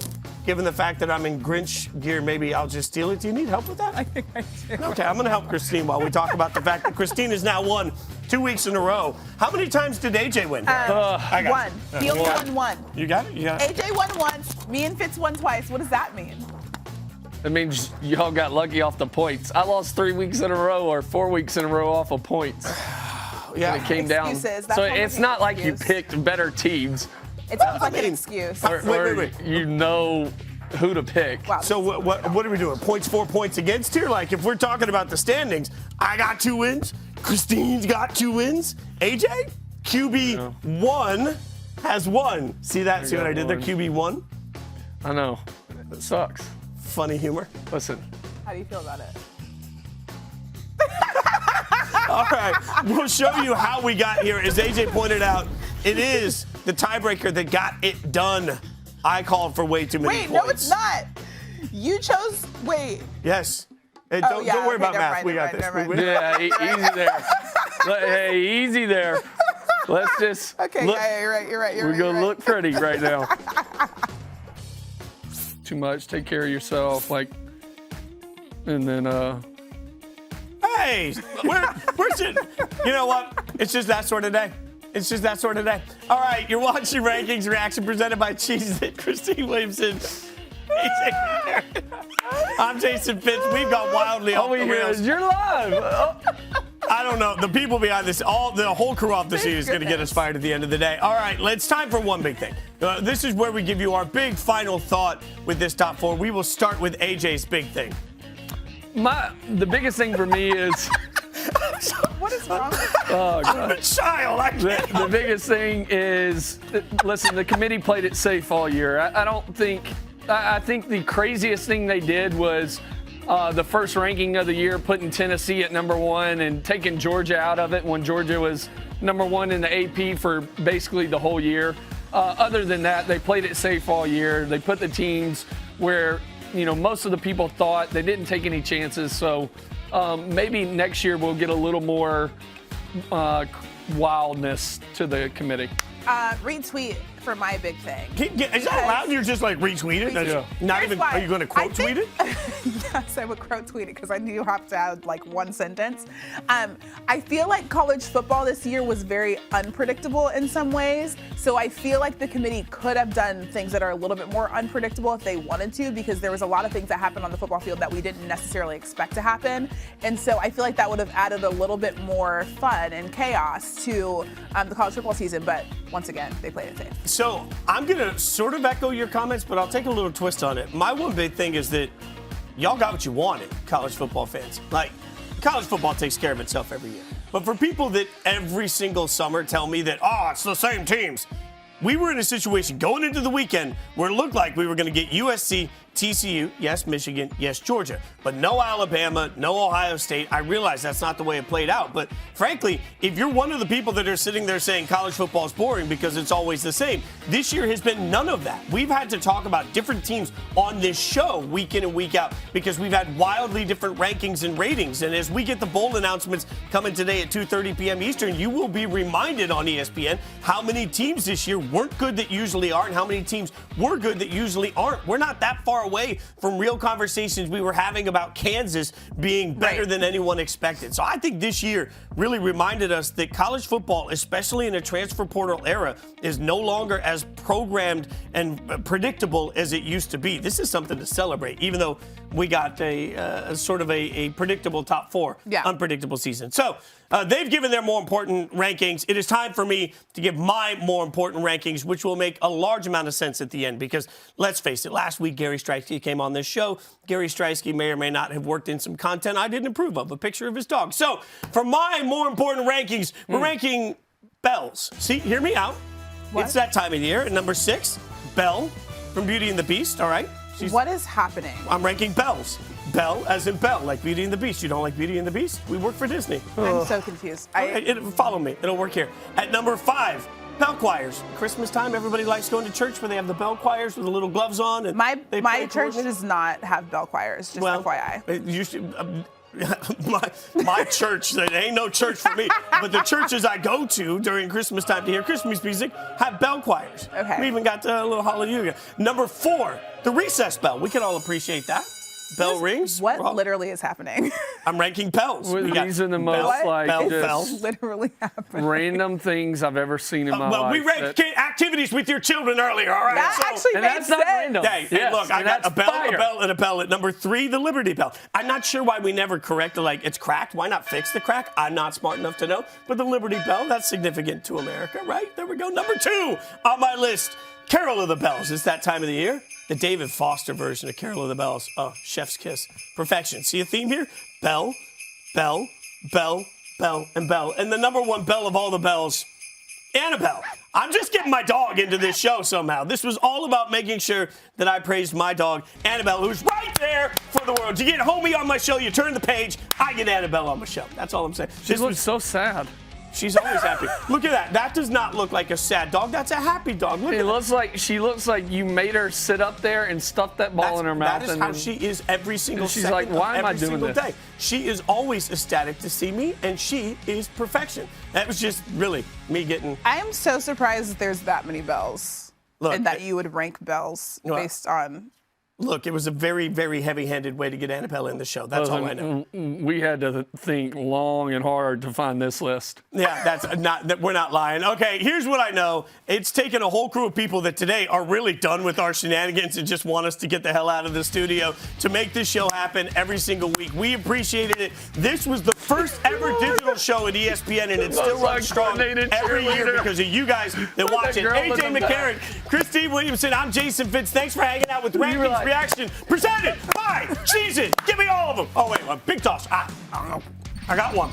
given the fact that I'm in Grinch gear, maybe I'll just steal it. Do you need help with that? I think I do. Okay, I'm going to help Christine while we talk about the fact that Christine has now won 2 weeks in a row. How many times did AJ win? I got one. Field won one. You got it? You got it? AJ won once. Me and Fitz won twice. What does that mean? It means y'all got lucky off the points. I lost 3 weeks in a row or 4 weeks in a row off of points. Yeah, when it came down. Excuses. So it's not like you picked better teams. It sounds like an excuse. Wait. You know who to pick. Wow. So what are we doing? Points for, points against here? Like, if we're talking about the standings, I got 2 wins. Christine's got 2 wins. AJ, QB1 has 1. See that? See what I did there? QB1? I know. It sucks. Funny humor. Listen. How do you feel about it? All right, we'll show you how we got here. As AJ pointed out, it is the tiebreaker that got it done. I called for way too many points. Wait, no, it's not. You chose. Wait. Yes. Hey, don't worry about math. We got this. Yeah, easy there. Hey, easy there. Let's just. Okay, look, yeah, you're right. We're going to look pretty right now. Too much. Take care of yourself. And then. Hey, we're sitting. You know what? It's just that sort of day. It's just that sort of day. All right, you're watching Rankings Reaction presented by Cheeziest. Christine Williamson. I'm Jason Fitz. We've got wildly off the rails. You're live. I don't know. The people behind this, the whole crew off the scene is going to get us fired at the end of the day. All right, it's time for one big thing. This is where we give you our big final thought with this top 4. We will start with AJ's big thing. The biggest thing for me is. What is wrong? Oh, God. I'm a child. The biggest thing is, listen, the committee played it safe all year. I think the craziest thing they did was the first ranking of the year, putting Tennessee at number 1 and taking Georgia out of it when Georgia was number 1 in the AP for basically the whole year. Other than that, they played it safe all year. They put the teams where most of the people thought. They didn't take any chances. So maybe next year we'll get a little more wildness to the committee. Retweet for my big thing. Is that allowed? You're just retweet it? Yeah. Not even. Are you going to quote tweet it? Yes, I would quote tweet it because I knew you have to add one sentence. I feel like college football this year was very unpredictable in some ways. So I feel like the committee could have done things that are a little bit more unpredictable if they wanted to, because there was a lot of things that happened on the football field that we didn't necessarily expect to happen. And so I feel like that would have added a little bit more fun and chaos to the college football season. But once again, they played it safe. So I'm going to sort of echo your comments, but I'll take a little twist on it. My one big thing is that y'all got what you wanted, college football fans. College football takes care of itself every year. But for people that every single summer tell me that, it's the same teams, we were in a situation going into the weekend where it looked like we were going to get USC, TCU, yes, Michigan, yes, Georgia, but no Alabama, no Ohio State. I realize that's not the way it played out, but frankly, if you're one of the people that are sitting there saying college football is boring because it's always the same, this year has been none of that. We've had to talk about different teams on this show week in and week out because we've had wildly different rankings and ratings, and as we get the bowl announcements coming today at 2:30 p.m. Eastern, you will be reminded on ESPN how many teams this year weren't good that usually are and how many teams were good that usually aren't. We're not that far away from real conversations we were having about Kansas being better than anyone expected. So I think this year really reminded us that college football, especially in a transfer portal era, is no longer as programmed and predictable as it used to be. This is something to celebrate, even though we got a sort of a predictable top 4, unpredictable season. So they've given their more important rankings. It is time for me to give my more important rankings, which will make a large amount of sense at the end because, let's face it, last week Gary Streisky came on this show. Gary Streisky may or may not have worked in some content I didn't approve of, a picture of his dog. So for my more important rankings, we're ranking Bells. See, hear me out. What? It's that time of the year. At number 6, Belle from Beauty and the Beast, all right? What is happening? I'm ranking Bells. Belle as in Belle, like Beauty and the Beast. You don't like Beauty and the Beast? We work for Disney. I'm so confused. Follow me. It'll work here. At number 5, bell choirs. Christmas time, everybody likes going to church where they have the bell choirs with the little gloves on. And my church does not have bell choirs, just FYI. My church, there ain't no church for me, but the churches I go to during Christmas time to hear Christmas music have bell choirs. Okay. We even got a little hallelujah. Number 4, the recess bell. We can all appreciate that. bell rings. What literally is happening? I'm ranking bells. These are the most literally happening. Random things I've ever seen in my life. Well, we ranked activities with your children earlier, all right? That actually makes sense. Random. Hey, look, I got a bell, and a bell at number 3, the Liberty Bell. I'm not sure why we never corrected, it's cracked. Why not fix the crack? I'm not smart enough to know. But the Liberty Bell, that's significant to America, right? There we go. Number 2 on my list, Carol of the Bells. It's that time of the year. The David Foster version of Carol of the Bells. Oh, chef's kiss. Perfection. See a theme here? Bell, bell, bell, bell, and bell. And the number 1 bell of all the bells, Annabelle. I'm just getting my dog into this show somehow. This was all about making sure that I praised my dog, Annabelle, who's right there for the world. You get Homie on my show, you turn the page, I get Annabelle on my show. That's all I'm saying. She looks so sad. She's always happy. Look at that. That does not look like a sad dog. That's a happy dog. Look She looks like you made her sit up there and stuff that ball in her mouth. That is how she is every single she's second like, why am I doing single this? day. She is always ecstatic to see me, and she is perfection. That was just really me getting. I am so surprised that there's that many bells, and that you would rank bells based on. Look, it was a very, very heavy-handed way to get Annabelle in the show. That's all I know. We had to think long and hard to find this list. Yeah, we're not lying. Okay, here's what I know. It's taken a whole crew of people that today are really done with our shenanigans and just want us to get the hell out of the studio to make this show happen every single week. We appreciated it. This was the first ever digital show at ESPN, and it still runs strong every year because of you guys that watch it. AJ McCarron, Christine Williamson, I'm Jason Fitz. Thanks for hanging out with Rankings Reaction, presented by Cheeziest. Give me all of them. Oh, wait, big toss. I got one.